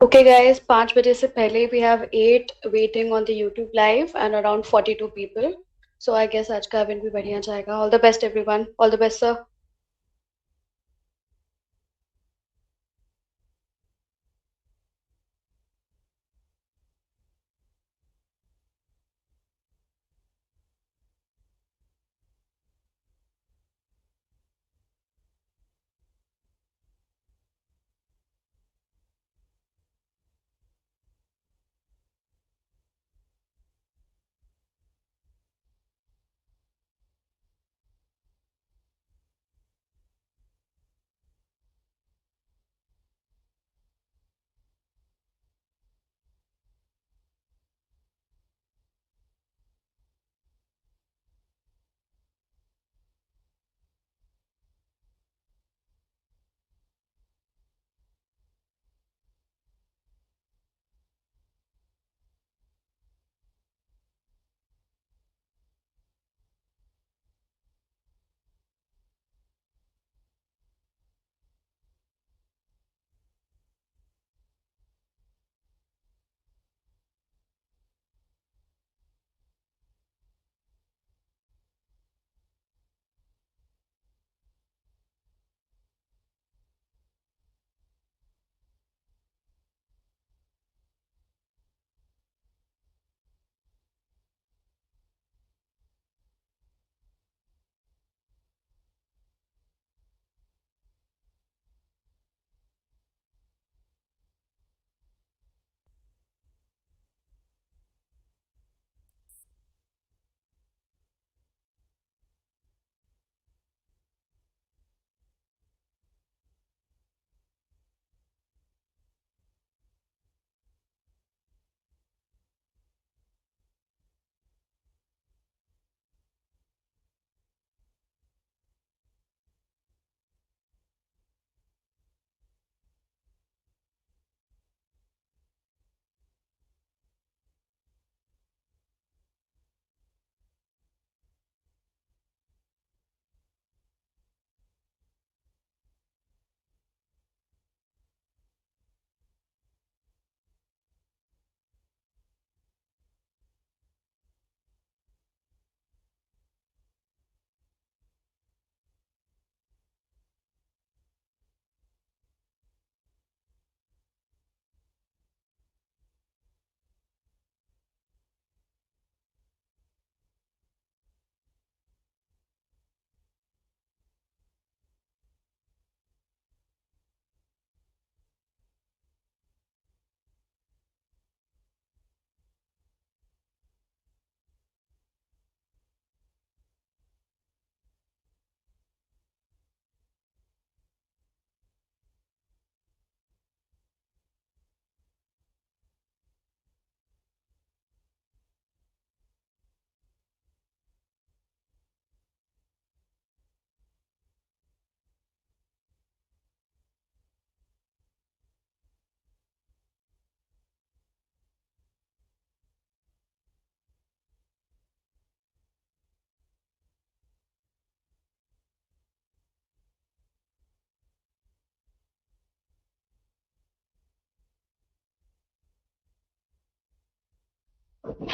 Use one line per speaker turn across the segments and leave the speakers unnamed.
Okay guys, 5 बजे से पहले we have 8 waiting on the YouTube live and around 42 people. So I guess आज का event भी बढ़िया जाएगा. All the best everyone. All the best sir.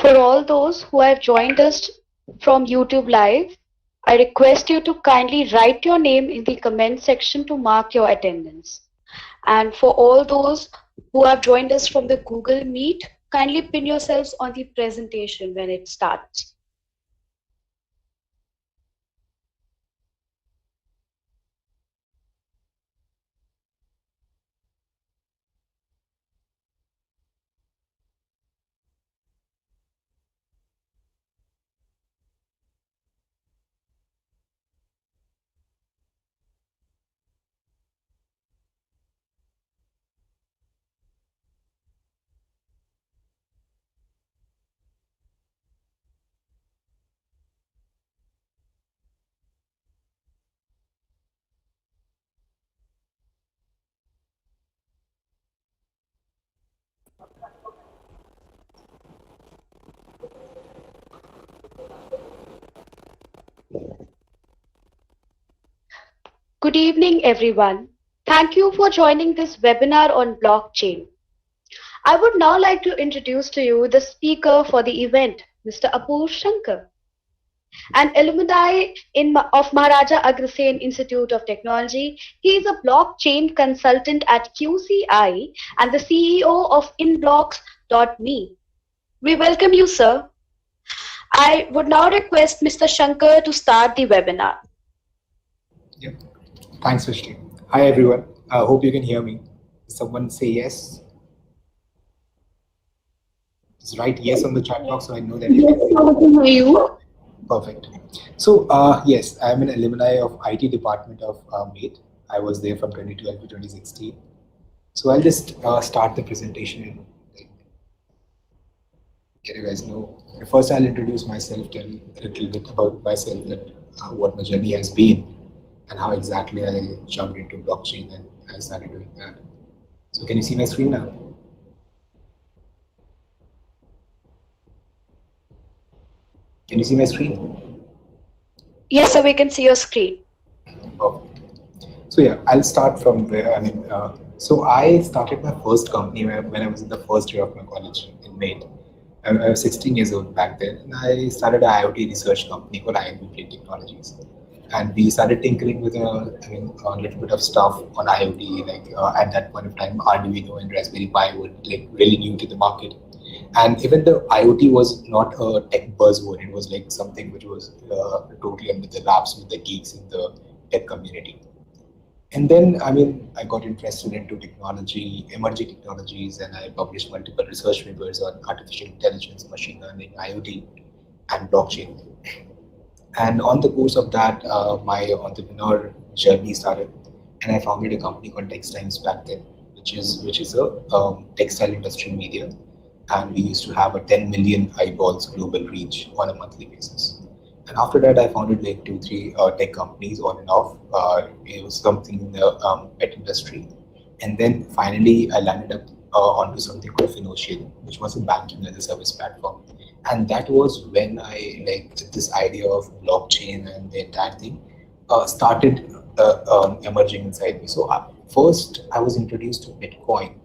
For all those who have joined us from YouTube live, I request you to kindly write your name in the comment section to mark your attendance. And for all those who have joined us from the Google Meet, kindly pin yourselves on the presentation when it starts. Good evening, everyone. Thank you for joining this webinar on blockchain. I would now like to introduce to you the speaker for the event, Mr. Apoorv Shankar, an alumni of Maharaja Agrasen Institute of Technology. He is a blockchain consultant at QCI and the CEO of inblocks.me. We welcome you, sir. I would now request Mr. Shankar to start the webinar.
Yeah. Thanks, Vishti. Hi, everyone. I hope you can hear me. Someone say yes. Just write yes on the chat box so I know that you can hear you. Perfect. So, yes, I'm an alumni of IT department of MAIT. I was there from 2012 to 2016. So I'll just start the presentation and get you guys know. First, I'll introduce myself, tell a little bit about myself, that what my journey has been, and how exactly I jumped into blockchain and I started doing that. So can you see my screen now? Can you see my screen?
Yes, sir, we can see your screen.
Perfect. So yeah, I'll start from where, so I started my first company when I was in the first year of my college in MAIT. I was 16 years old back then, and I started an IoT research company called IEEE Technologies. And we started tinkering with a little bit of stuff on IoT. Like at that point of time, Arduino and Raspberry Pi were like really new to the market. And even the IoT was not a tech buzzword; it was like something which was totally under the laps with the geeks in the tech community. And then, I got interested into technology, emerging technologies, and I published multiple research papers on artificial intelligence, machine learning, IoT, and blockchain. And on the course of that, my entrepreneur journey started, and I founded a company called Textiles back then, which is a textile industry media, and we used to have a 10 million eyeballs global reach on a monthly basis. And after that, I founded like 2, 3 tech companies on and off. It was something in the pet industry, and then finally I landed up onto something called Financial, which was a banking as a service platform. And that was when I this idea of blockchain and the entire thing started emerging inside me. So first, I was introduced to Bitcoin,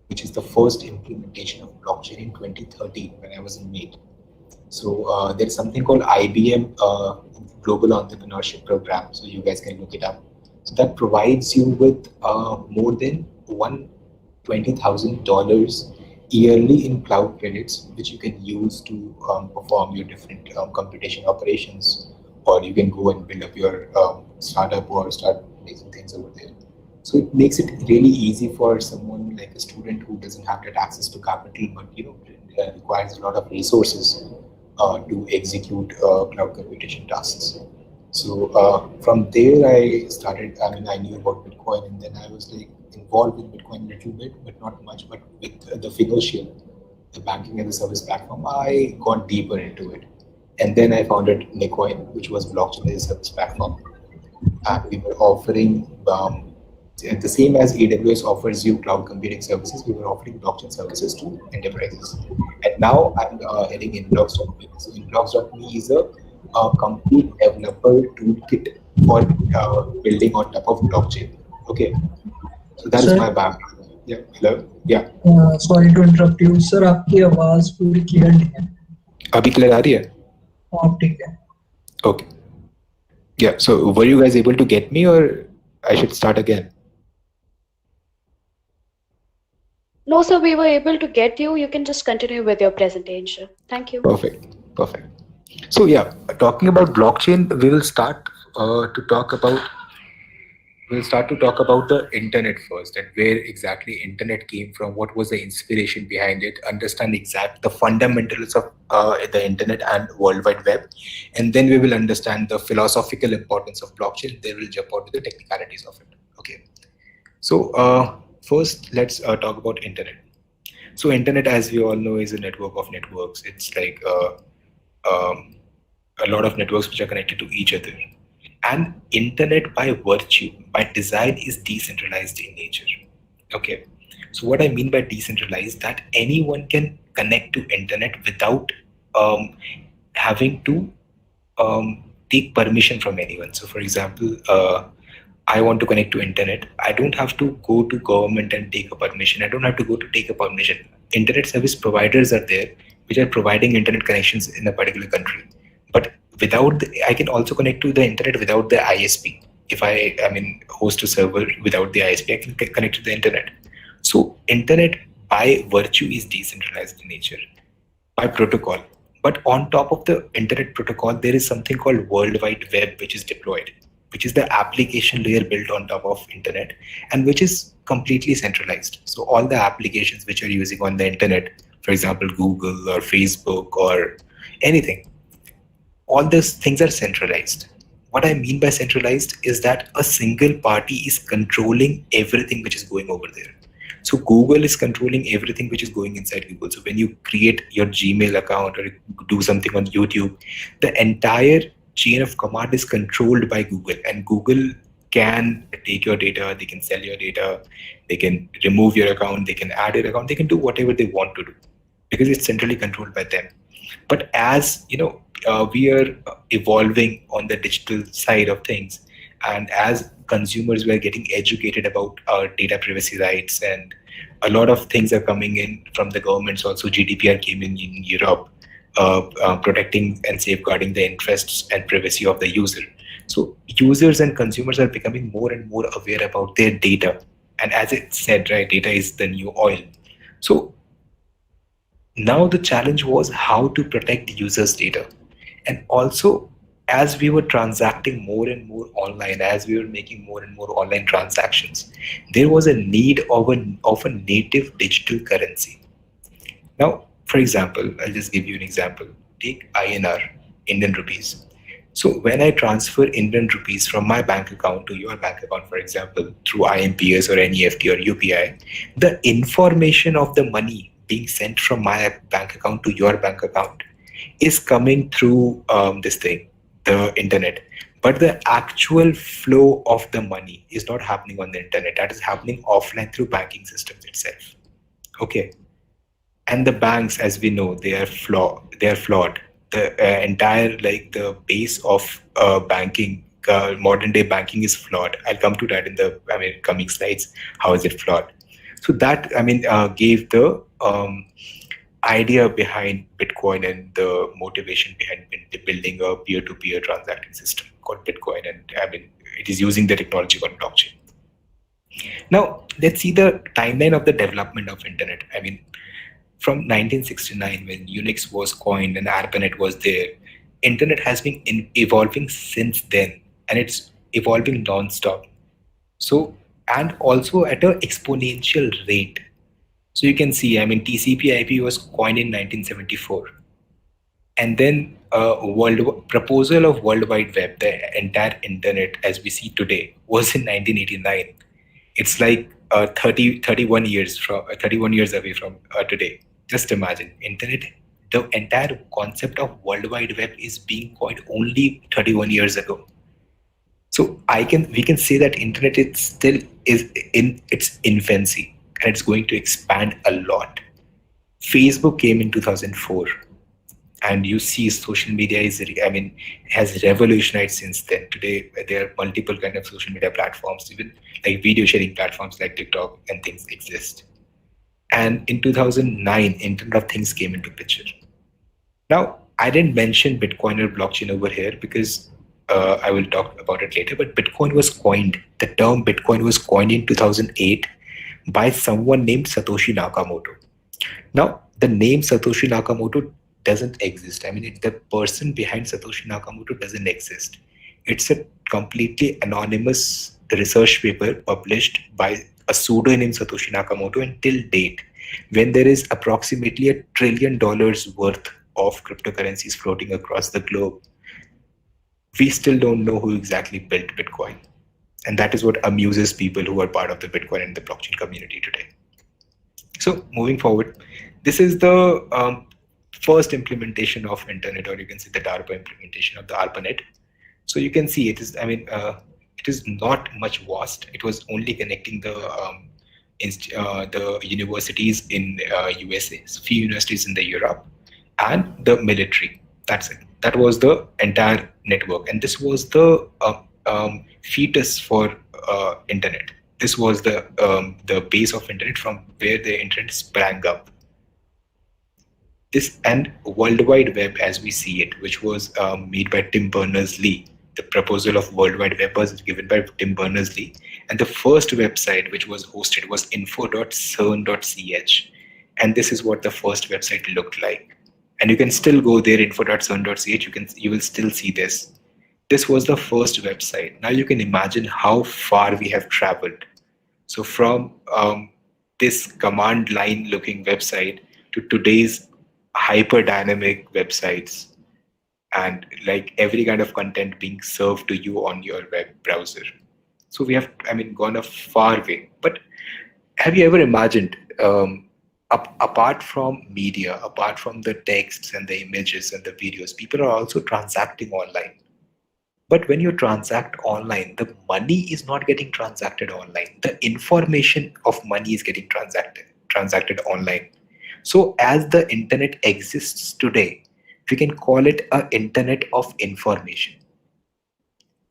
which is the first implementation of blockchain in 2013 when I was in MAIT. So there's something called IBM Global Entrepreneurship Program. So you guys can look it up. So that provides you with more than $120,000 yearly in cloud credits, which you can use to perform your different computation operations, or you can go and build up your startup or start making things over there. So it makes it really easy for someone like a student who doesn't have that access to capital, but requires a lot of resources to execute cloud computation tasks. So from there, I started. I knew about Bitcoin, and then I was involved with Bitcoin a little bit, but not much. But with the Financial, the banking as a service platform, I got deeper into it, and then I founded Nikoin, which was blockchain as a service platform, and we were offering the same as AWS offers you cloud computing services. We were offering blockchain services to enterprises. And now I'm heading inblocks.me. So inblocks.me is a complete developer toolkit for building on top of blockchain. Okay, so that is my background. Yeah, hello. Yeah.
Sorry to interrupt you, sir. आपकी आवाज पूरी clear नहीं है.
अभी clear आ रही है?
हाँ, ठीक है.
Okay. Yeah. So were you guys able to get me, or I should start again?
No, sir, we were able to get you. You can just continue with your presentation. Thank you.
Perfect. Perfect. So yeah, talking about blockchain, we will start to talk about the internet first, and where exactly internet came from, what was the inspiration behind it, understand the fundamentals of the internet and World Wide Web, and then we will understand the philosophical importance of blockchain. Then we'll jump onto the technicalities of it. Okay. So first, let's talk about internet. So internet, as we all know, is a network of networks. It's like a lot of networks which are connected to each other. And internet by virtue, by design, is decentralized in nature. Okay. So what I mean by decentralized, that anyone can connect to internet without having to take permission from anyone. So for example, I want to connect to internet. I don't have to go to government and take a permission. I don't have to go to take a permission. Internet service providers are there, which are providing internet connections in a particular country. But I can also connect to the internet without the ISP. If host a server without the ISP, I can connect to the internet. So internet by virtue is decentralized in nature by protocol. But on top of the internet protocol, there is something called World Wide Web, which is deployed, which is the application layer built on top of internet, and which is completely centralized. So all the applications which are using on the internet, for example, Google or Facebook or anything, all those things are centralized. What I mean by centralized is that a single party is controlling everything which is going over there. So Google is controlling everything which is going inside Google. So when you create your Gmail account or do something on YouTube, the entire chain of command is controlled by Google, and Google can take your data, they can sell your data, they can remove your account, they can add your account, they can do whatever they want to do because it's centrally controlled by them. But as we are evolving on the digital side of things, and as consumers were getting educated about our data privacy rights, and a lot of things are coming in from the governments. Also, GDPR came in Europe, protecting and safeguarding the interests and privacy of the user. So users and consumers are becoming more and more aware about their data. And as it said, right, data is the new oil. So now the challenge was how to protect users' data. And also, as we were transacting more and more online, as we were making more and more online transactions, there was a need of a native digital currency. Now, for example, I'll just give you an example. Take INR, Indian rupees. So when I transfer Indian rupees from my bank account to your bank account, for example, through IMPS or NEFT or UPI, the information of the money being sent from my bank account to your bank account is coming through the internet. But the actual flow of the money is not happening on the internet. That is happening offline through banking systems itself. Okay. And the banks, as we know, they are flawed. The entire the base of banking, modern day banking is flawed. I'll come to that in the coming slides. How is it flawed? So that gave the idea behind Bitcoin and the motivation behind building a peer-to-peer transacting system called Bitcoin, and it is using the technology called blockchain. Now let's see the timeline of the development of internet. From 1969, when Unix was coined and ARPANET was there, internet has been evolving since then, and it's evolving non-stop. So, and also at an exponential rate. So you can see, TCP/IP was coined in 1974, and then proposal of World Wide Web, the entire internet as we see today, was in 1989. It's like 31 years away from today. Just imagine, internet, the entire concept of World Wide Web is being coined only 31 years ago. So we can say that internet is in its infancy, and it's going to expand a lot. Facebook came in 2004, and you see social media has revolutionized since then. Today there are multiple kind of social media platforms, even like video sharing platforms like TikTok and things exist. And in 2009, Internet of Things came into picture. Now, I didn't mention Bitcoin or blockchain over here because I will talk about it later, but the term Bitcoin was coined in 2008 by someone named Satoshi Nakamoto. Now, the name Satoshi Nakamoto doesn't exist. The person behind Satoshi Nakamoto doesn't exist. It's a completely anonymous research paper published by a pseudonym Satoshi Nakamoto until date, when there is approximately $1 trillion worth of cryptocurrencies floating across the globe. We still don't know who exactly built Bitcoin. And that is what amuses people who are part of the Bitcoin and the blockchain community today. So moving forward, this is the first implementation of internet, or you can say the DARPA implementation of the ARPANET. So you can see it is, it is not much vast. It was only connecting the universities in USA, so few universities in the Europe, and the military. That's it. That was the entire network, and this was the fetus for internet. This was the base of internet from where the internet sprang up. This and World Wide Web as we see it, which was made by Tim Berners-Lee. The proposal of World Wide Web was given by Tim Berners-Lee, and the first website which was hosted was info.cern.ch, and this is what the first website looked like. And you can still go there, info.cern.ch. You will still see this. This was the first website. Now you can imagine how far we have traveled. So from this command line looking website to today's hyper dynamic websites, and like every kind of content being served to you on your web browser. So we have, gone a far way. But have you ever imagined, apart from media, apart from the texts and the images and the videos, people are also transacting online. But when you transact online, the money is not getting transacted online. The information of money is getting transacted online. So as the internet exists today, we can call it an internet of information.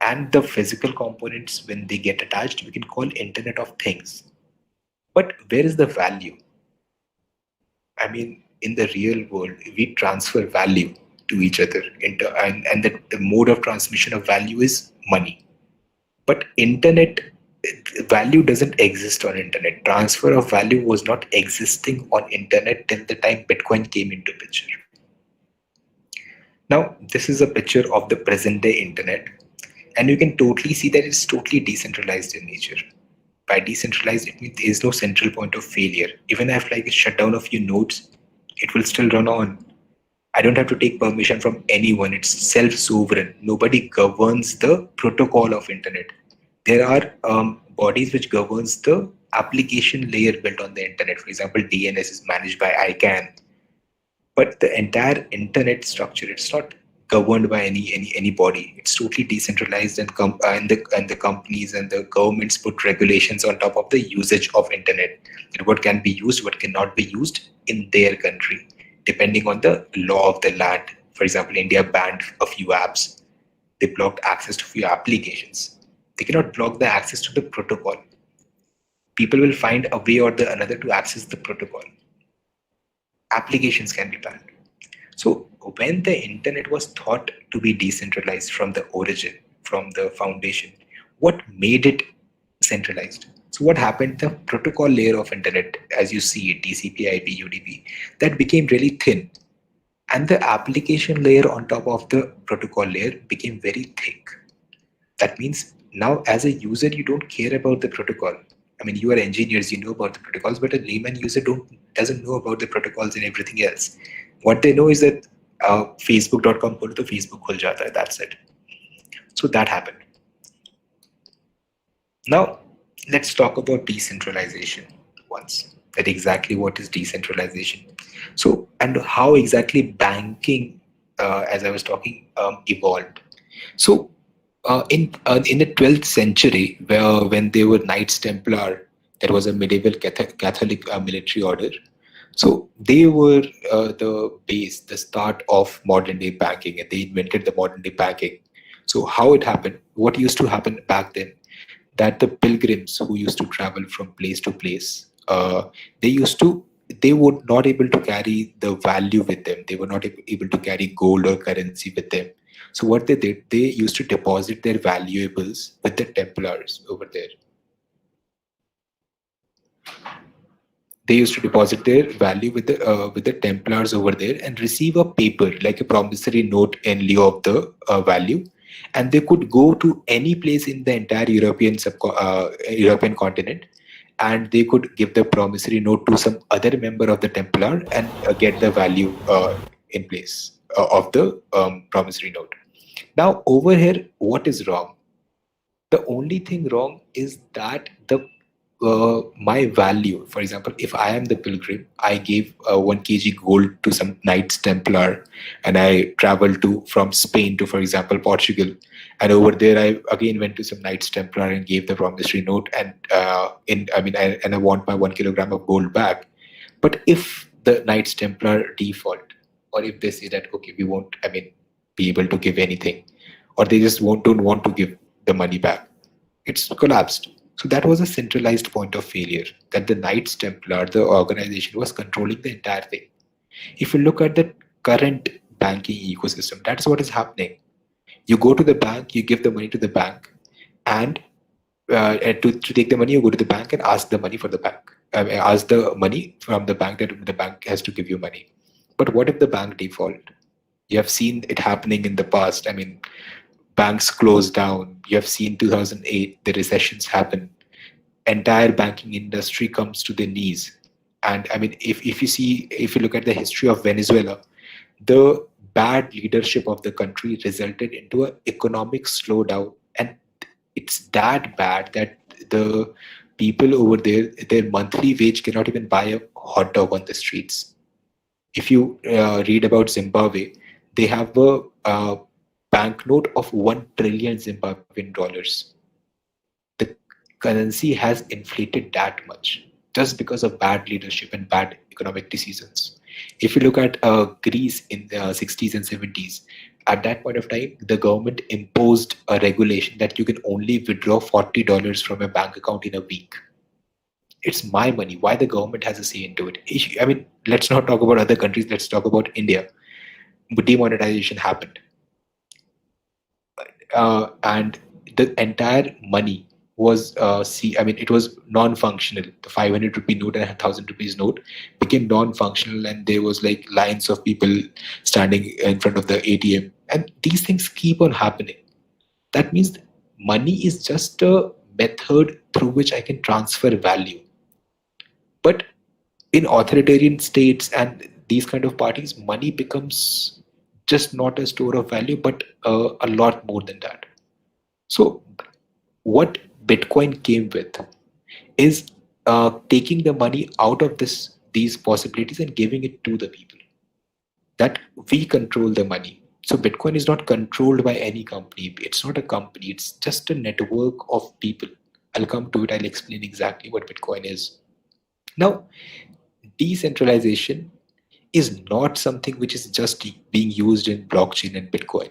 And the physical components, when they get attached, we can call internet of things. But where is the value? In the real world, we transfer value to each other, and the mode of transmission of value is money. But internet value doesn't exist on internet. Transfer of value was not existing on internet till the time Bitcoin came into picture. Now this is a picture of the present day internet, and you can totally see that it's totally decentralized in nature. By decentralized, it means there is no central point of failure. Even if I shut down a few nodes, it will still run on. I don't have to take permission from anyone. It's self-sovereign. Nobody governs the protocol of internet. There are bodies which governs the application layer built on the internet. For example, DNS is managed by ICANN. But the entire internet structure, it's not governed by any body. It's totally decentralized, and the companies and the governments put regulations on top of the usage of internet. And what can be used, what cannot be used in their country, depending on the law of the land. For example, India banned a few apps. They blocked access to few applications. They cannot block the access to the protocol. People will find a way or the another to access the protocol. Applications can be banned. So when the internet was thought to be decentralized from the origin, from the foundation, what made it centralized? So what happened? The protocol layer of internet, as you see it, TCP, IP, UDP, that became really thin. And the application layer on top of the protocol layer became very thick. That means now as a user, you don't care about the protocol. You are engineers, you know about the protocols, but a layman user doesn't know about the protocols and everything else. What they know is that facebook.com kholo to Facebook khul jata hai, that's it. So that happened. Now let's talk about decentralization once. That exactly what is decentralization. So, and how exactly banking, as I was talking, evolved. So in the 12th century, when they were Knights Templar, there was a medieval Catholic military order. So they were the start of modern day banking, and they invented the modern day banking. So how it happened, what used to happen back then, that the pilgrims who used to travel from place to place, they were not able to carry the value with them. They were not able to carry gold or currency with them. So what they did, they used to deposit their valuables with the Templars over there. They used to deposit their value with the Templars over there and receive a paper like a promissory note in lieu of the value, and they could go to any place in the entire European continent, and they could give the promissory note to some other member of the Templar and get the value in place of the promissory note. Now over here, what is wrong? The only thing wrong is that my value, for example, if I am the pilgrim, I gave 1 kg gold to some Knights Templar, and I traveled from Spain to, for example, Portugal, and over there I again went to some Knights Templar and gave the promissory note, and I want my 1 kilogram of gold back. But if the Knights Templar default, or if they say that okay, we won't, be able to give anything, or they just don't want to give, the money back. It's collapsed. So that was a centralized point of failure, that the Knights Templar, the organization, was controlling the entire thing. If you look at the current banking ecosystem, that's what is happening. You go to the bank, you give the money to the bank, and to take the money, you go to the bank and ask the money for the bank. Ask the money from the bank, that the bank has to give you money. But what if the bank default? You have seen it happening in the past. I mean, banks close down. You have seen 2008, the recessions happen. Entire banking industry comes to the knees. And I mean, if you look at the history of Venezuela, the bad leadership of the country resulted into an economic slowdown. And it's that bad that the people over there, their monthly wage cannot even buy a hot dog on the streets. If you read about Zimbabwe, they have a banknote of 1 trillion Zimbabwean dollars. The currency has inflated that much just because of bad leadership and bad economic decisions. If you look at Greece in the 60s and 70s, at that point of time, the government imposed a regulation that you can only withdraw $40 from a bank account in a week. It's my money. Why the government has a say into it? I mean, let's not talk about other countries. Let's talk about India. Demonetization happened. And the entire money was it was non-functional. The 500 rupee note and 1,000 rupees note became non-functional, and there was like lines of people standing in front of the ATM, and these things keep on happening. That means money is just a method through which I can transfer value. But in authoritarian states and these kind of parties, money becomes just not a store of value, but a lot more than that. So what Bitcoin came with is taking the money out of these possibilities and giving it to the people. That we control the money. So Bitcoin is not controlled by any company. It's not a company. It's just a network of people. I'll come to it. I'll explain exactly what Bitcoin is. Now, decentralization is not something which is just being used in blockchain and Bitcoin.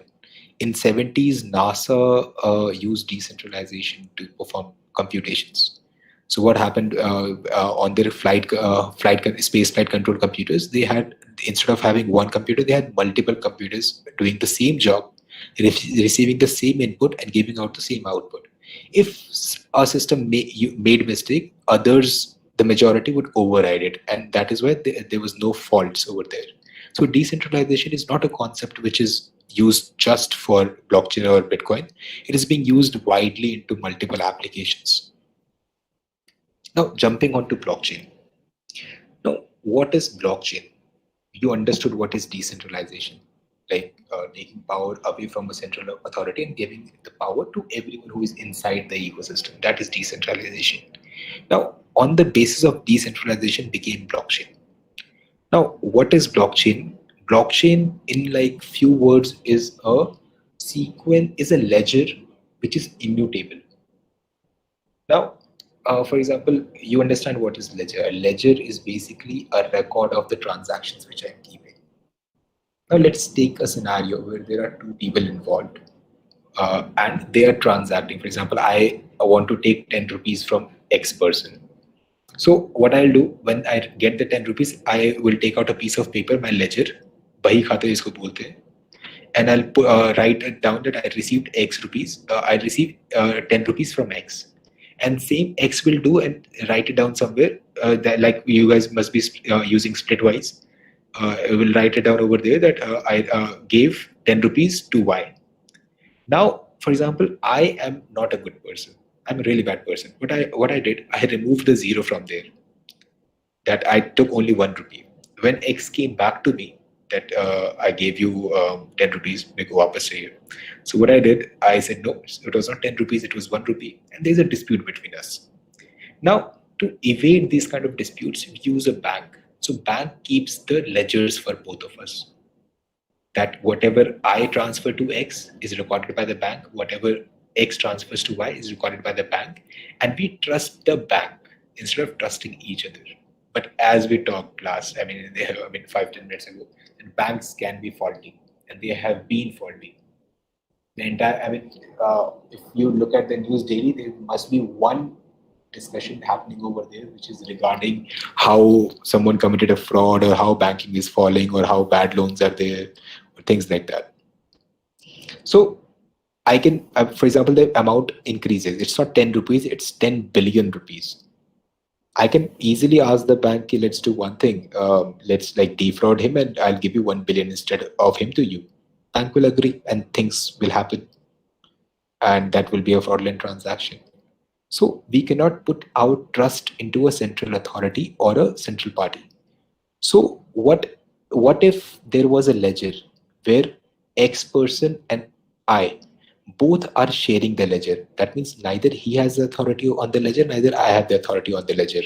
In 70s, NASA used decentralization to perform computations. So what happened on their space flight control computers? They had, instead of having one computer, they had multiple computers doing the same job, receiving the same input and giving out the same output. If a system made mistake, the majority would override it, and that is why there was no faults over there. So decentralization is not a concept which is used just for blockchain or Bitcoin. It is being used widely into multiple applications. Now, jumping onto blockchain. Now, what is blockchain? You understood what is decentralization, like taking power away from a central authority and giving the power to everyone who is inside the ecosystem. That is decentralization. Now, on the basis of decentralization became blockchain. Now, what is blockchain? Blockchain, in like few words, is a ledger which is immutable. Now, for example, you understand what is ledger. A ledger is basically a record of the transactions which I'm keeping. Now, let's take a scenario where there are two people involved and they are transacting. For example, I want to take 10 rupees from X person. So what I'll do, when I get the 10 rupees, I will take out a piece of paper, my ledger, bahi khate isko bolte hain, and I'll write it down that I received X rupees. I received 10 rupees from X. And same X will do and write it down somewhere. That, like you guys must be using splitwise. I will write it down over there that I gave 10 rupees to Y. Now, for example, I am not a good person. I'm a really bad person. What I did, I removed the zero from there. That I took only 1 rupee. When X came back to me, that I gave you 10 rupees, make wapas chahiye. So what I did, I said, no, it was not 10 rupees, it was 1 rupee. And there's a dispute between us. Now, to evade these kind of disputes, we use a bank. So bank keeps the ledgers for both of us. That whatever I transfer to X is recorded by the bank, whatever X transfers to Y is recorded by the bank, and we trust the bank instead of trusting each other. But as we talked last, 5-10 minutes ago, that banks can be faulty, and they have been faulty. The entire, I mean, if you look at the news daily, there must be one discussion happening over there, which is regarding how someone committed a fraud, or how banking is falling, or how bad loans are there, or things like that. So I can, for example, the amount increases. It's not 10 rupees, it's 10 billion rupees. I can easily ask the bank, "Okay, let's do one thing. Let's like defraud him, and I'll give you 1 billion instead of him to you." Bank will agree, and things will happen, and that will be a fraudulent transaction. So we cannot put our trust into a central authority or a central party. So what if there was a ledger where X person and I both are sharing the ledger? That means neither he has the authority on the ledger, neither I have the authority on the ledger.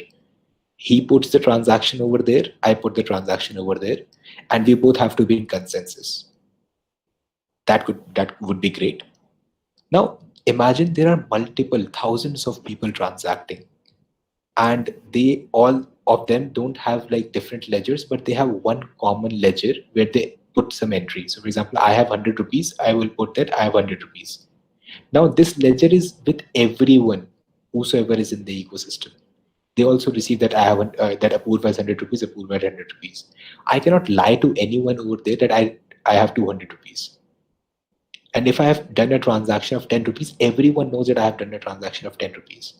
He puts the transaction over there, I put the transaction over there, and we both have to be in consensus. That would be great. Now imagine there are multiple thousands of people transacting, and they all of them don't have like different ledgers, but they have one common ledger where they put some entry. So for example, I have 100 rupees, I will put that I have 100 rupees. Now this ledger is with everyone, whosoever is in the ecosystem. They also receive that I have that Apoorv has 100 rupees, Apoorv has 100 rupees. I cannot lie to anyone over there that I have 200 rupees. And if I have done a transaction of 10 rupees, everyone knows that I have done a transaction of 10 rupees.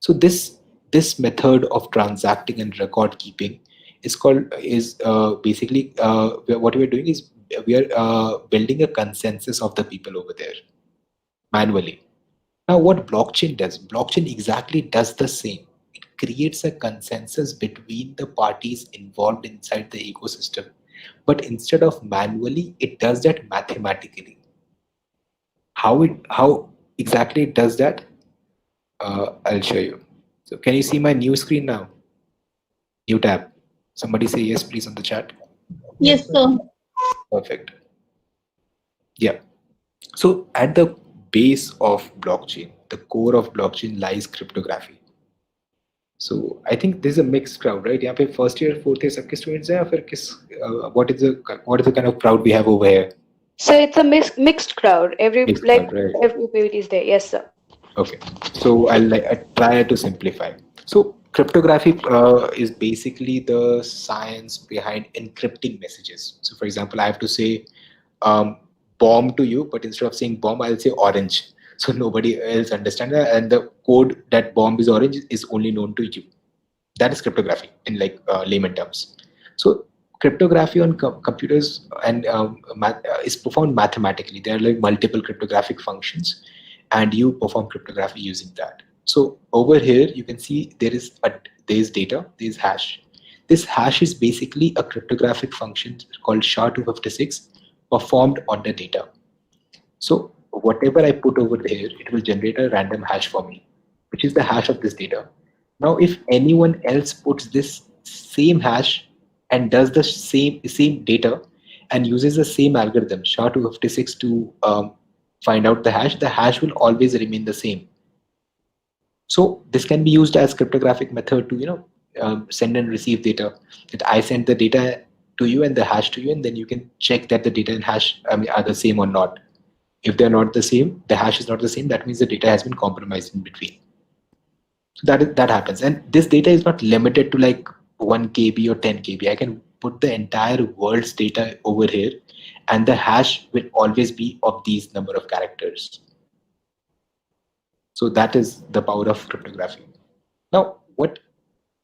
So this method of transacting and record keeping is basically what we are doing is we are building a consensus of the people over there manually. Now, what blockchain does? Blockchain exactly does the same. It creates a consensus between the parties involved inside the ecosystem, but instead of manually, it does that mathematically. How exactly it does that? I'll show you. So can you see my new screen now? New tab. Somebody say yes, please, on the chat.
Yes, sir.
Perfect. Yeah. So at the base of blockchain, the core of blockchain lies cryptography. So I think there's a mixed crowd, right? यहाँ पे first year, fourth year सबके students हैं या फिर किस what is the kind of crowd we have over here?
So it's a mixed crowd.
Mixed crowd, right?
Everybody is there. Yes, sir.
Okay, so I try to simplify. So cryptography is basically the science behind encrypting messages. So for example, I have to say bomb to you, but instead of saying bomb, I'll say orange. So nobody else understands that, and the code that bomb is orange is only known to you. That is cryptography in like layman terms. So cryptography on computers and is performed mathematically. There are like multiple cryptographic functions, and you perform cryptography using that. So over here, you can see there is data, there is hash. This hash is basically a cryptographic function called SHA-256 performed on the data. So whatever I put over there, it will generate a random hash for me, which is the hash of this data. Now, if anyone else puts this same hash and does the same data and uses the same algorithm, SHA-256, to find out the hash will always remain the same. So this can be used as cryptographic method to send and receive data. That I send the data to you and the hash to you, and then you can check that the data and hash are the same or not. If they're not the same, the hash is not the same, that means the data has been compromised in between. So that happens, and this data is not limited to like 1 KB or 10 KB. I can put the entire world's data over here, and the hash will always be of these number of characters. So that is the power of cryptography. Now, what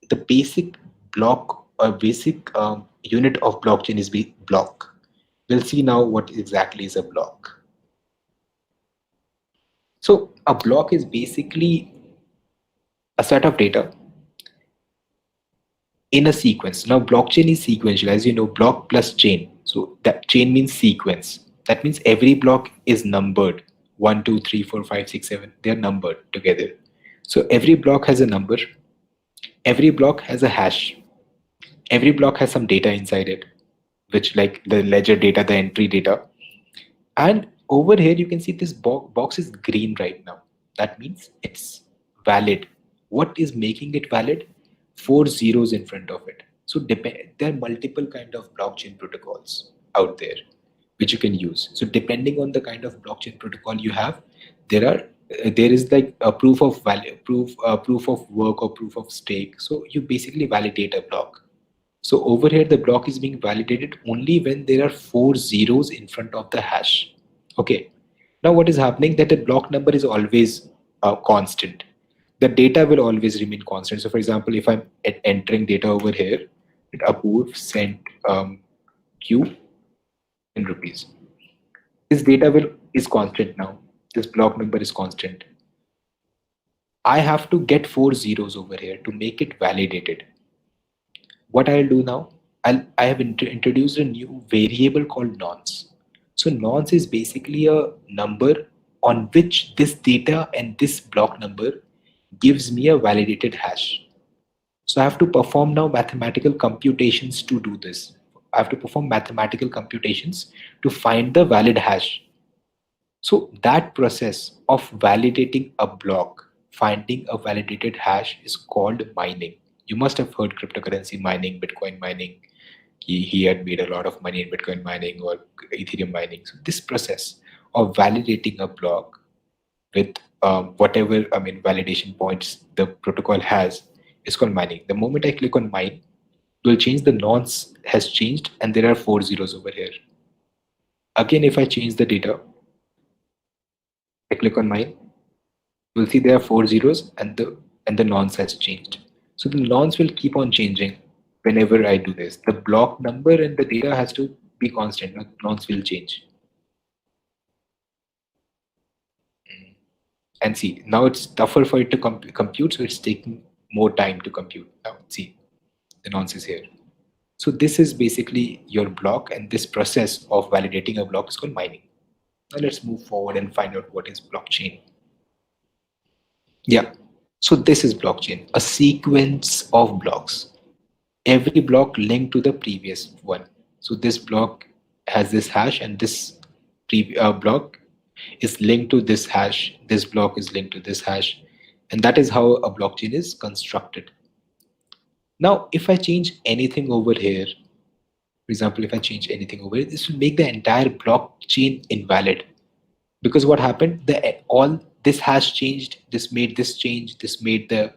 the basic block or basic unit of blockchain is block. We'll see now what exactly is a block. So a block is basically a set of data in a sequence. Now blockchain is sequential, as you know, block plus chain. So that chain means sequence. That means every block is numbered. 1, 2, 3, 4, 5, 6, 7. They are numbered together. So every block has a number. Every block has a hash. Every block has some data inside it, which like the ledger data, the entry data. And over here, you can see this box is green right now. That means it's valid. What is making it valid? 4 zeros in front of it. So there are multiple kind of blockchain protocols out there. which you can use. So depending on the kind of blockchain protocol you have, there is like a proof of value, proof of work or proof of stake. So you basically validate a block. So over here, the block is being validated only when there are 4 zeros in front of the hash. Okay. Now what is happening, that the block number is always constant. The data will always remain constant. So for example, if I'm entering data over here, that Apoorv sent Q in rupees. This data is constant now. This block number is constant. I have to get 4 zeros over here to make it validated. What I'll do now, I have introduced a new variable called nonce. So nonce is basically a number on which this data and this block number gives me a validated hash. So I have to perform now mathematical computations to do this. I have to perform mathematical computations to find the valid hash. So that process of validating a block, finding a validated hash, is called mining. You must have heard cryptocurrency mining, Bitcoin mining. He had made a lot of money in Bitcoin mining or Ethereum mining. So this process of validating a block with whatever validation points the protocol has is called mining. The moment I click on mine, it will change, the nonce has changed and there are 4 zeros over here. Again, if I change the data, I click on mine, you'll see there are 4 zeros and the nonce has changed. So the nonce will keep on changing whenever I do this. The block number and the data has to be constant. The nonce will change. And see, now it's tougher for it to compute, so it's taking more time to compute. Now see, the nonce is here. So this is basically your block, and this process of validating a block is called mining. Now let's move forward and find out what is blockchain. Yeah, so this is blockchain, a sequence of blocks. Every block linked to the previous one. So this block has this hash, and this block is linked to this hash. This block is linked to this hash, and that is how a blockchain is constructed. Now, if I change anything over here, for example, if I change anything over here, this will make the entire blockchain invalid. Because what happened, all this hash changed, this made this change, this made the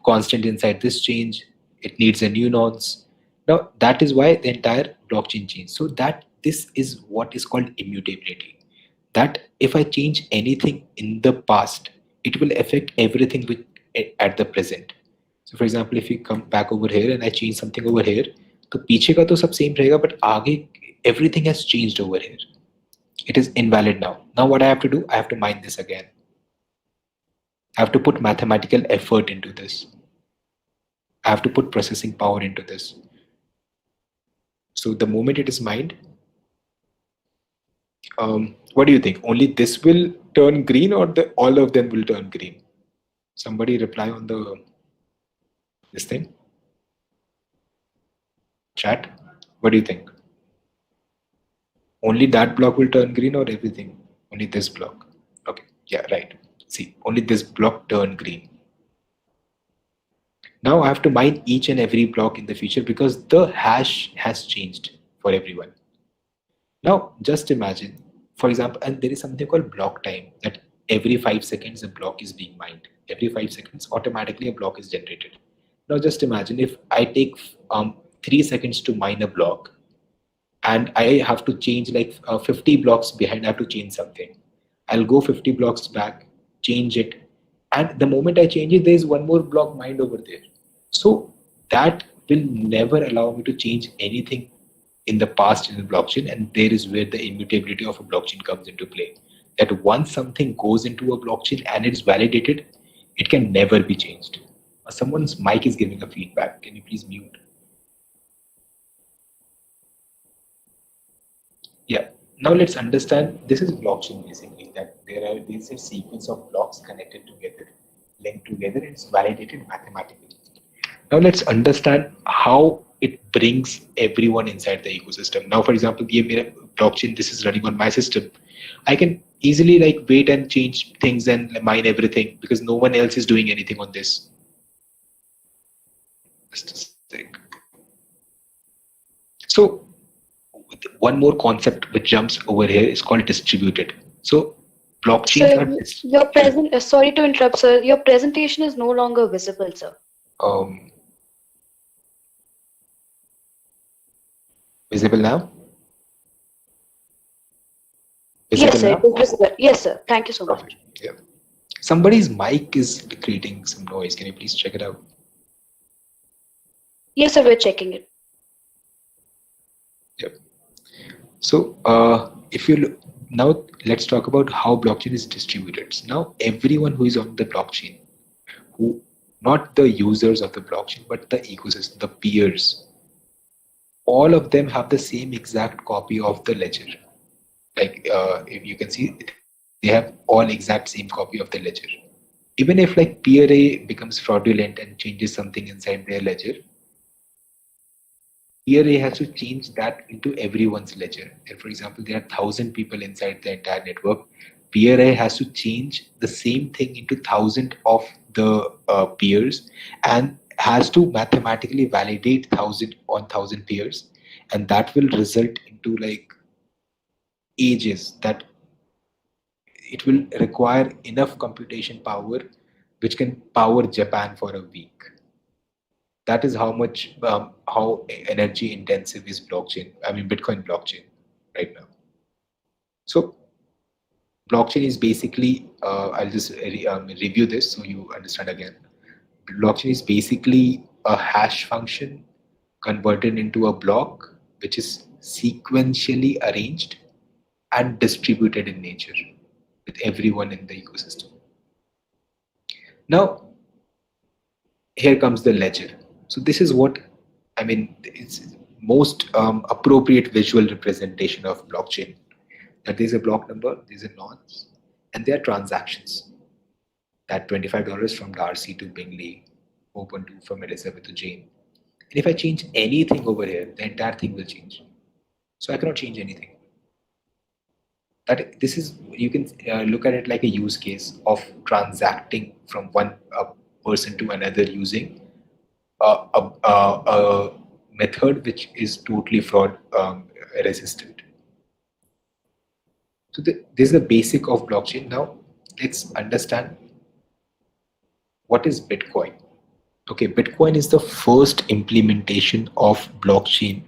constant inside this change, it needs a new nonce. Now that is why the entire blockchain changed. So that this is what is called immutability. That if I change anything in the past, it will affect everything at the present. So for example, if you come back over here and I change something over here, तो पीछे का तो सब same रहेगा, but आगे everything has changed over here. It is invalid now. Now what I have to do, I have to mine this again. I have to put mathematical effort into this. I have to put processing power into this. So the moment it is mined, what do you think? Only this will turn green, or all of them will turn green? Somebody reply on this thing. Chat. What do you think? Only that block will turn green, or everything? Only this block. Okay. Yeah, right. See, only this block turned green. Now I have to mine each and every block in the future because the hash has changed for everyone. Now just imagine, for example, and there is something called block time, that every 5 seconds a block is being mined. Every 5 seconds automatically a block is generated. Now just imagine if I take 3 seconds to mine a block, and I have to change like 50 blocks behind, I have to change something. I'll go 50 blocks back, change it, and the moment I change it, there is one more block mined over there. So that will never allow me to change anything in the past in the blockchain, and there is where the immutability of a blockchain comes into play. That once something goes into a blockchain and it's validated, it can never be changed. Someone's mic is giving a feedback. Can you please mute? Yeah. Now let's understand. This is blockchain basically. That there's a sequence of blocks connected together, linked together, and it's validated mathematically. Now let's understand how it brings everyone inside the ecosystem. Now, for example, give me a blockchain. This is running on my system. I can easily like wait and change things and mine everything because no one else is doing anything on this. Just a sec. So one more concept which jumps over here is called distributed. So blockchains
Sir,
are
your present. Sorry to interrupt, sir. Your presentation is no longer visible, sir.
um, visible now.
Yes,
Visible
sir. It
now.
is visible. Yes, sir. Thank you so
Perfect.
much.
Yeah. Somebody's mic is creating some noise. Can you please check it out?
Yes, sir. We're checking it.
Yep. So if you look, now let's talk about how blockchain is distributed. So now everyone who is on the blockchain, who not the users of the blockchain, but the ecosystem, the peers, all of them have the same exact copy of the ledger. Like if you can see, they have all exact same copy of the ledger. Even if like peer A becomes fraudulent and changes something inside their ledger, peer A has to change that into everyone's ledger. And for example, there are 1,000 people inside the entire network. Peer A has to change the same thing into 1,000 of the peers and has to mathematically validate 1,000 on 1,000 peers, and that will result into like ages that it will require enough computation power which can power Japan for a week. That is how much how energy intensive is blockchain. I mean Bitcoin blockchain right now. So blockchain is basically I'll just review this so you understand again. Blockchain is basically a hash function converted into a block which is sequentially arranged and distributed in nature with everyone in the ecosystem. Now here comes the ledger. So this is what I mean. It's most appropriate visual representation of blockchain. That there's a block number, there's a nonce, and there are transactions. That $25 from Darcy to Bingley, open to from Elizabeth to Jane. And if I change anything over here, the entire thing will change. So I cannot change anything. That this is you can look at it like a use case of transacting from one person to another using a method which is totally fraud resistant. So this is the basic of blockchain. Now let's understand what is Bitcoin. Okay, Bitcoin is the first implementation of blockchain,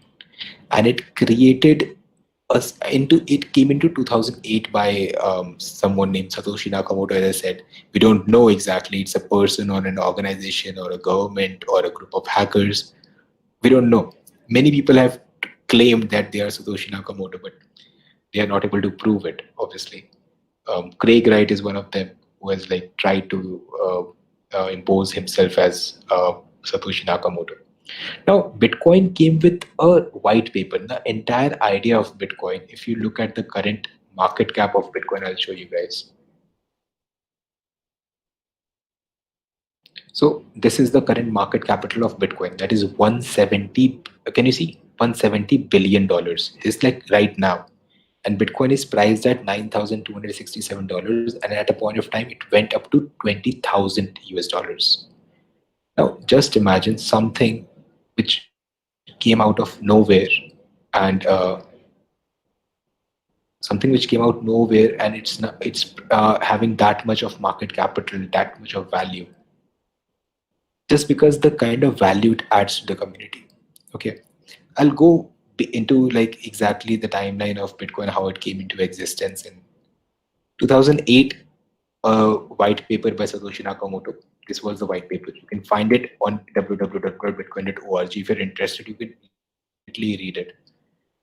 and it created us into it came into 2008 by someone named Satoshi Nakamoto. As I said, we don't know exactly it's a person or an organization or a government or a group of hackers. We don't know. Many people have claimed that they are Satoshi Nakamoto, but they are not able to prove it. Obviously, Craig Wright is one of them who has like tried to impose himself as Satoshi Nakamoto. Now, Bitcoin came with a white paper. The entire idea of Bitcoin, if you look at the current market cap of Bitcoin, I'll show you guys. So this is the current market capital of Bitcoin. That is 170. Can you see? $170 billion. It's like right now. And Bitcoin is priced at $9,267. And at a point of time, it went up to 20,000 US dollars. Now, just imagine something which came out of nowhere and something which came out nowhere and it's having that much of market capital, that much of value, just because the kind of value it adds to the community. Okay, I'll go into like exactly the timeline of Bitcoin, how it came into existence in 2008. A white paper by Satoshi Nakamoto. This was the white paper. You can find it on www.bitcoin.org. If you're interested, you can literally read it.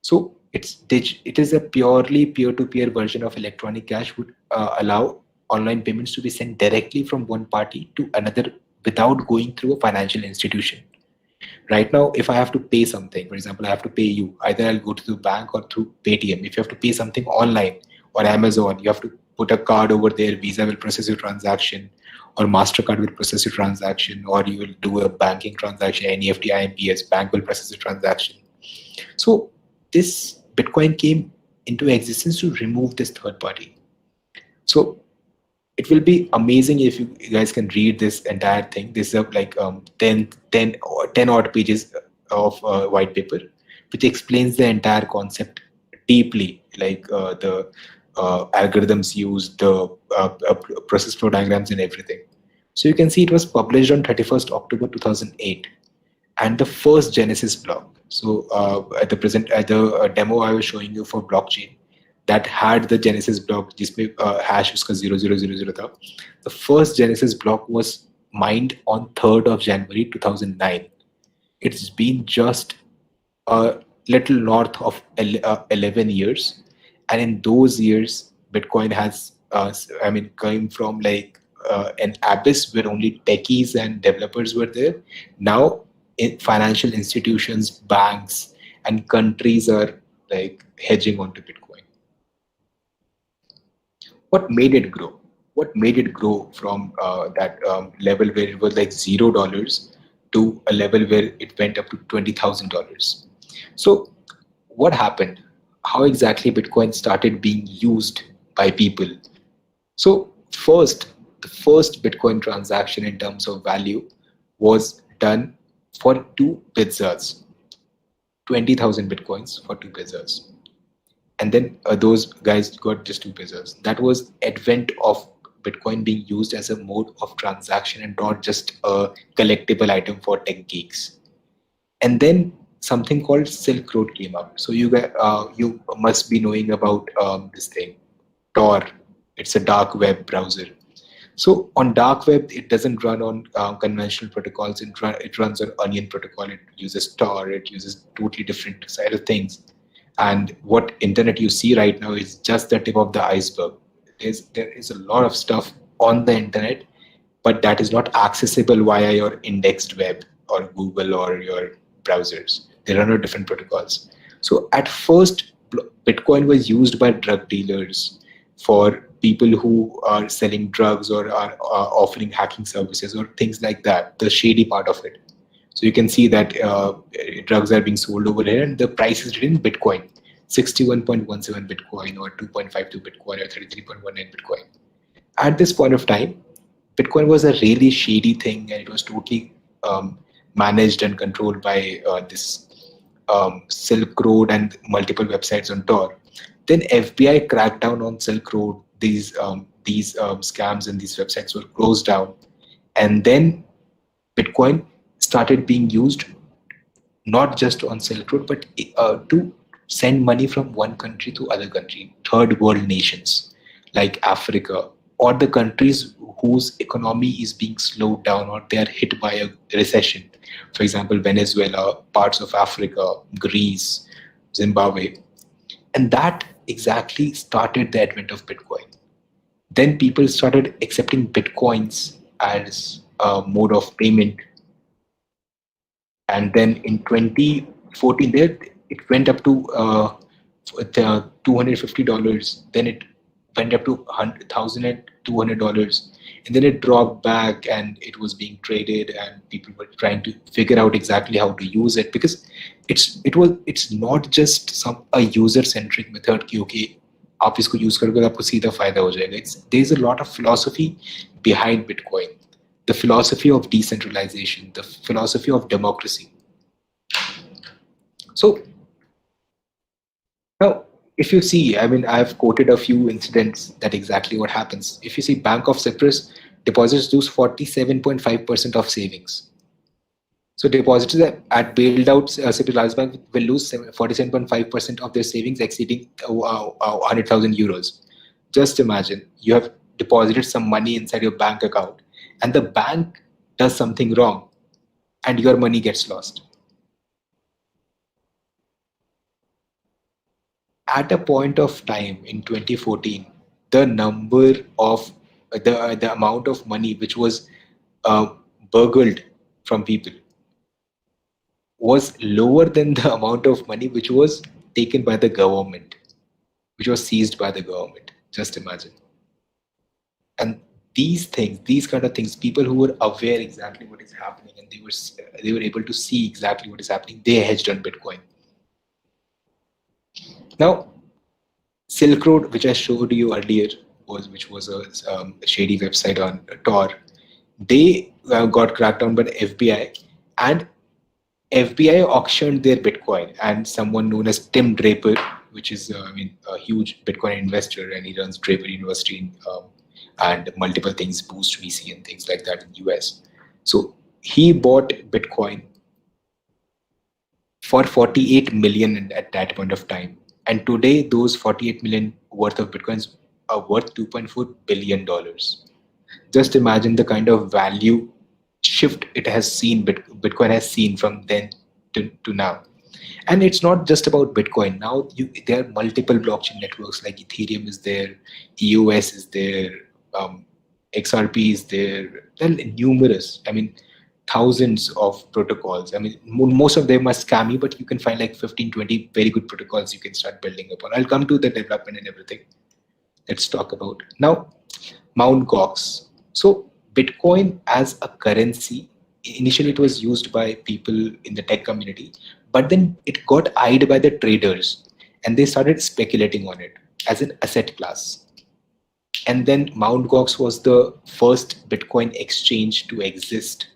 So it is a purely peer-to-peer version of electronic cash, would allow online payments to be sent directly from one party to another without going through a financial institution. Right now, if I have to pay something, for example, I have to pay you, either I'll go to the bank or through Paytm. If you have to pay something online or Amazon, you have to put a card over there, Visa will process your transaction, or MasterCard will process your transaction, or you will do a banking transaction, NEFT, IMPS, bank will process the transaction. So this Bitcoin came into existence to remove this third party. So it will be amazing if you guys can read this entire thing. This is like 10 odd pages of white paper, which explains the entire concept deeply, like the algorithms used, the process flow diagrams and everything. So you can see it was published on 31st October 2008, and the first Genesis block. So at the demo I was showing you for blockchain, that had the Genesis block, जिसमें hash उसका 0000 था. The first Genesis block was mined on 3rd of January 2009. It's been just a little north of 11 years, and in those years Bitcoin has coming from like an abyss where only techies and developers were there. Now financial institutions, banks and countries are like hedging onto Bitcoin. What made it grow? What made it grow from that level where it was like $0 to a level where it went up to $20,000? So what happened? How exactly Bitcoin started being used by people? So the first Bitcoin transaction in terms of value was done for 2 pizzas, 20,000 Bitcoins for 2 pizzas. And then those guys got just 2 pizzas. That was advent of Bitcoin being used as a mode of transaction and not just a collectible item for tech geeks. And then something called Silk Road came up. So you must be knowing about this thing, Tor. It's a dark web browser. So on dark web, it doesn't run on conventional protocols. It runs on Onion protocol. It uses Tor. It uses totally different side of things. And what internet you see right now is just the tip of the iceberg. There is a lot of stuff on the internet, but that is not accessible via your indexed web or Google or your browsers. They run on different protocols. So at first, Bitcoin was used by drug dealers, for people who are selling drugs or are offering hacking services or things like that, the shady part of it. So you can see that drugs are being sold over here and the price is written in Bitcoin, 61.17 Bitcoin or 2.52 Bitcoin or 33.19 Bitcoin. At this point of time, Bitcoin was a really shady thing and it was totally managed and controlled by this Silk Road and multiple websites on Tor. Then FBI cracked down on Silk Road. These scams and these websites were closed down, and then Bitcoin started being used not just on Silk Road, but to send money from one country to other country, third world nations like Africa, or the countries whose economy is being slowed down or they are hit by a recession. For example, Venezuela, parts of Africa, Greece, Zimbabwe. And that exactly started the advent of Bitcoin. Then people started accepting Bitcoins as a mode of payment. And then in 2014, it went up to $250. Then it went up to $1,200. And then it dropped back and it was being traded and people were trying to figure out exactly how to use it, because it's not just a user centric method कि okay आप इसको use करोगे तो आपको सीधा फायदा हो जाएगा. There's a lot of philosophy behind Bitcoin, the philosophy of decentralization, the philosophy of democracy. So now, if you see, I've quoted a few incidents that exactly what happens. If you see, Bank of Cyprus deposits lose 47.5% of savings. So depositors at bailed out Cyprus Large Bank will lose 47.5% of their savings exceeding 100,000 euros. Just imagine, you have deposited some money inside your bank account and the bank does something wrong and your money gets lost. At a point of time in 2014, the number of the amount of money which was burgled from people was lower than the amount of money which was taken by the government, which was seized by the government. Just imagine. And these kind of things, people who were aware exactly what is happening and they were able to see exactly what is happening, they hedged on Bitcoin. Now, Silk Road, which I showed you earlier, which was a shady website on Tor, they got cracked down by the FBI, and FBI auctioned their Bitcoin, and someone known as Tim Draper, which is a huge Bitcoin investor, and he runs Draper University and multiple things, Boost VC and things like that in the US. So he bought Bitcoin for 48 million at that point of time, and today those 48 million worth of Bitcoins are worth $2.4 billion. Just imagine the kind of value shift it has seen, Bitcoin has seen from then to now. And it's not just about Bitcoin. Now there are multiple blockchain networks, like Ethereum is there, EOS is there, XRP is there. There are numerous, thousands of protocols. Most of them are scammy, but you can find like 15, 20 very good protocols you can start building upon. I'll come to the development and everything. Let's talk about now Mt. Gox. So Bitcoin as a currency, initially it was used by people in the tech community, but then it got eyed by the traders and they started speculating on it as an asset class. And then Mt. Gox was the first Bitcoin exchange to exist.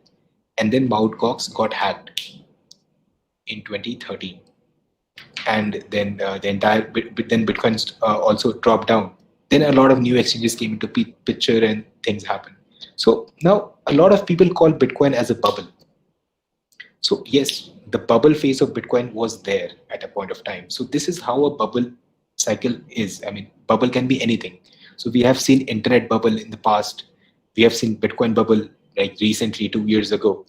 And then Mt. Gox got hacked in 2013. And then the entire then Bitcoin also dropped down. Then a lot of new exchanges came into picture and things happened. So now a lot of people call Bitcoin as a bubble. So yes, the bubble phase of Bitcoin was there at a point of time. So this is how a bubble cycle is. Bubble can be anything. So we have seen internet bubble in the past. We have seen Bitcoin bubble like recently 2 years ago.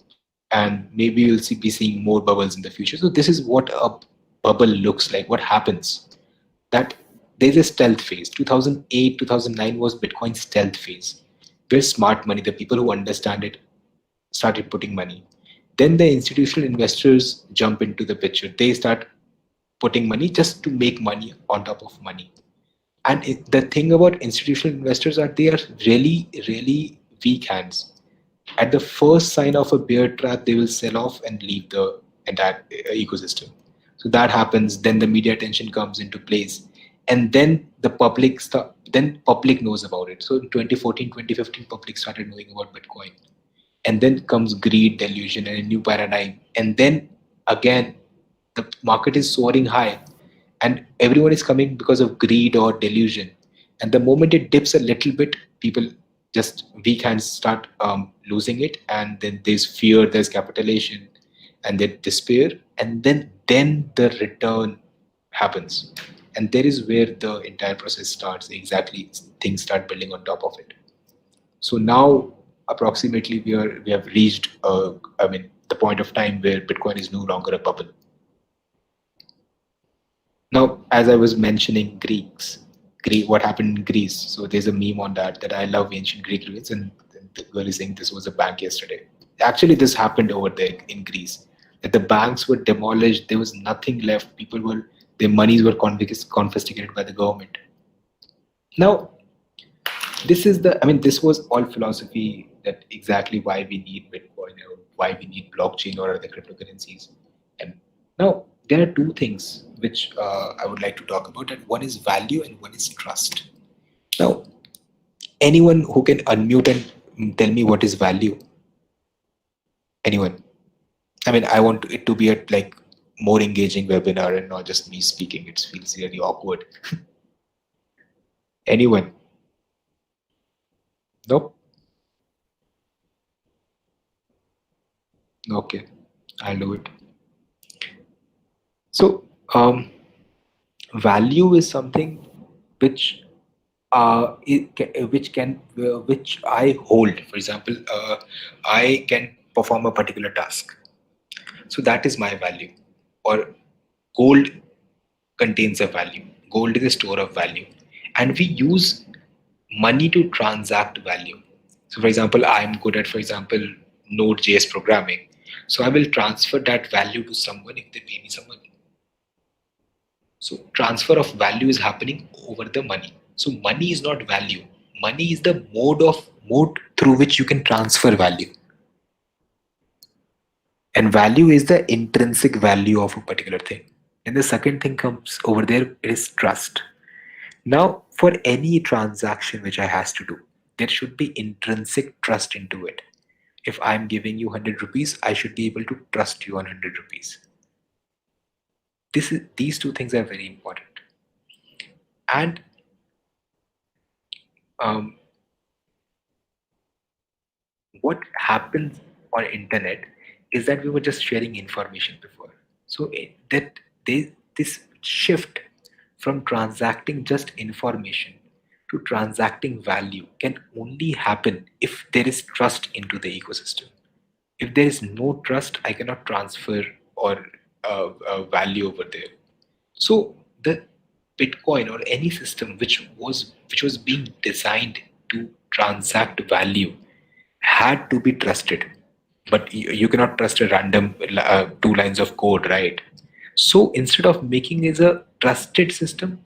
And maybe we'll be seeing more bubbles in the future. So this is what a bubble looks like. What happens? That there's a stealth phase. 2008, 2009 was Bitcoin's stealth phase, where smart money, the people who understand it, started putting money. Then the institutional investors jump into the picture. They start putting money just to make money on top of money. And the thing about institutional investors are they are really, really weak hands. At the first sign of a bear trap, they will sell off and leave the entire ecosystem. So that happens. Then the media attention comes into place, and then the public knows about it. So in 2014, 2015, public started knowing about Bitcoin, and then comes greed, delusion, and a new paradigm. And then again, the market is soaring high, and everyone is coming because of greed or delusion. And the moment it dips a little bit, people just weak hands start losing it, and then there's fear, there's capitulation, and then despair, and then the return happens, and there is where the entire process starts. Exactly, things start building on top of it. So now approximately we have reached the point of time where Bitcoin is no longer a bubble. Now, as I was mentioning, what happened in Greece. So there's a meme on that I love ancient Greek ruins, and the girl is saying this was a bank yesterday. Actually, this happened over there in Greece. That the banks were demolished. There was nothing left. Their monies were confiscated by the government. Now, this was all philosophy, that exactly why we need Bitcoin or why we need blockchain or other cryptocurrencies. And now there are two things which I would like to talk about, and one is value and one is trust. Now, anyone who can unmute and tell me what is value? Anyone? I want it to be a more engaging webinar and not just me speaking. It feels really awkward. Anyone? Nope. Okay, I'll do it. So, value is something which which I hold. For example, I can perform a particular task, so that is my value. Or gold contains a value. Gold is a store of value, and we use money to transact value. So, for example, I'm good at, Node.js programming. So I will transfer that value to someone if they pay me some money. So transfer of value is happening over the money. So money is not value. Money is the mode through which you can transfer value. And value is the intrinsic value of a particular thing. And the second thing comes over there is trust. Now, for any transaction which I has to do, there should be intrinsic trust into it. If I'm giving you 100 rupees, I should be able to trust you on 100 rupees. These two things are very important. And um, what happens on internet is that we were just sharing information before. So this shift from transacting just information to transacting value can only happen if there is trust into the ecosystem. If there is no trust, I cannot transfer or value over there. So the Bitcoin or any system which was being designed to transact value had to be trusted. But you cannot trust a random two lines of code, right? So instead of making it a trusted system,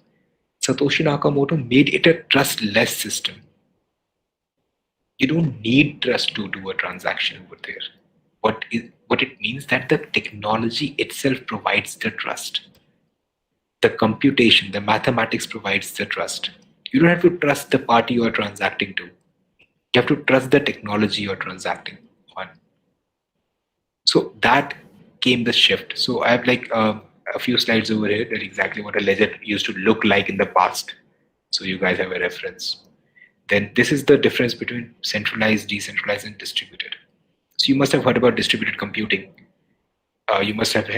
Satoshi Nakamoto made it a trustless system. You don't need trust to do a transaction over there. What it means that the technology itself provides the trust. The computation, the mathematics provides the trust. You don't have to trust the party you are transacting to. You have to trust the technology you're transacting on. So that came the shift. So I have like a few slides over here that exactly what a ledger used to look like in the past. So you guys have a reference. Then this is the difference between centralized, decentralized, and distributed. So you must have heard about distributed computing. You must have,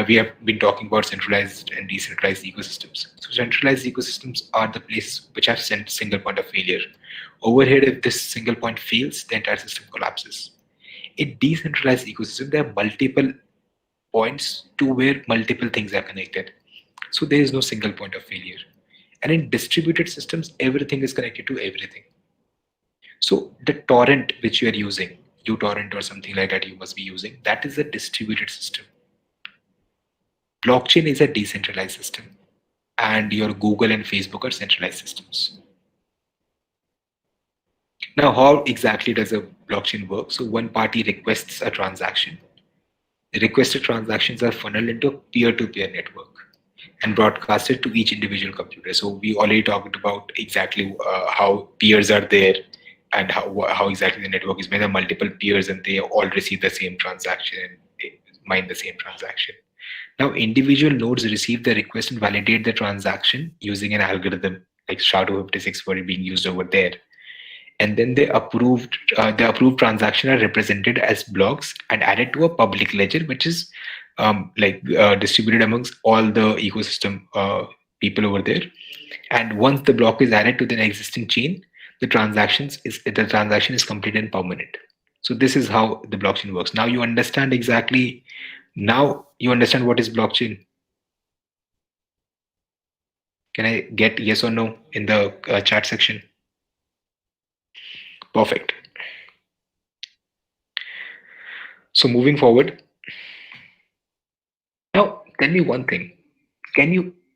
we have been talking about centralized and decentralized ecosystems. So centralized ecosystems are the places which have single point of failure. Over here, if this single point fails, the entire system collapses. In decentralized ecosystem, there are multiple points to where multiple things are connected. So there is no single point of failure. And in distributed systems, everything is connected to everything. So the torrent which you are using, uTorrent or something like that you must be using, that is a distributed system. Blockchain is a decentralized system, and your Google and Facebook are centralized systems. Now, how exactly does a blockchain work? So one party requests a transaction. The requested transactions are funneled into a peer-to-peer network and broadcasted to each individual computer. So we already talked about exactly how peers are there and how exactly the network is made. There are multiple peers and they all receive the same transaction and mine the same transaction. Now, individual nodes receive the request and validate the transaction using an algorithm like SHA-256 being used over there. And then the approved transaction are represented as blocks and added to a public ledger, which is distributed amongst all the ecosystem people over there. And once the block is added to the existing chain, the transaction is complete and permanent. So this is how the blockchain works. Now you understand what is blockchain. Can I get yes or no in the chat section? Perfect. So moving forward, now tell me one thing.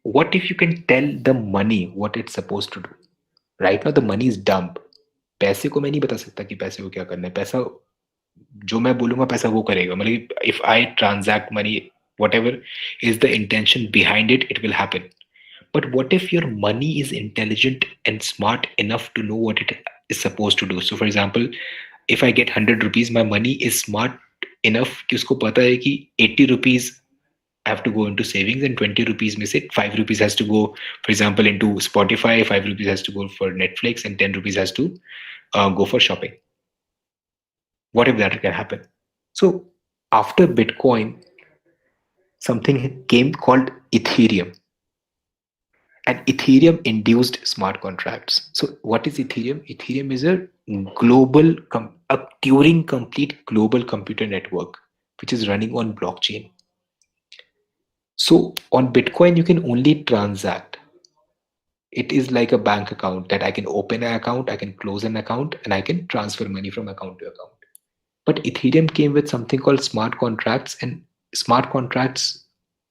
What if you can tell the money what it's supposed to do? Right now the money is dumb. पैसे को मैं नहीं बता सकता कि पैसे को क्या करना है. पैसा जो मैं बोलूंगा पैसा वो करेगा. मतलब if I transact money, whatever is the intention behind it, it will happen. But what if your money is intelligent and smart enough to know what it is supposed to do? So for example, if I get 100 rupees, my money is smart enough कि उसको पता है कि 80 rupees I have to go into savings and 20 rupees miss it. 5 rupees has to go, for example, into Spotify, 5 rupees has to go for Netflix, and 10 rupees has to go for shopping. What if that can happen? So after Bitcoin, something came called Ethereum. And Ethereum induced smart contracts. So what is Ethereum? Ethereum is a Turing complete global computer network, which is running on blockchain. So on Bitcoin, you can only transact. It is like a bank account that I can open an account, I can close an account, and I can transfer money from account to account. But Ethereum came with something called smart contracts, and smart contracts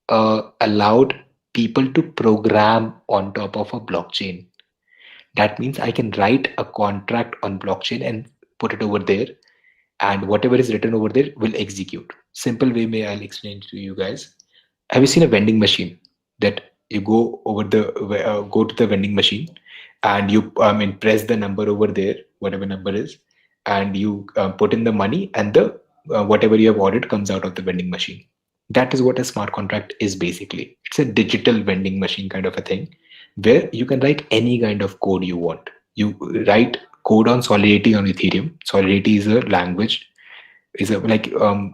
allowed people to program on top of a blockchain. That means I can write a contract on blockchain and put it over there, and whatever is written over there will execute. Simple way I'll explain to you guys. Have you seen a vending machine that you go to the vending machine and you press the number over there, whatever number is, and you put in the money, and the whatever you have ordered comes out of the vending machine. That is what a smart contract is basically. It's a digital vending machine kind of a thing where you can write any kind of code you want. You write code on Solidity on Ethereum. Solidity is a language, is a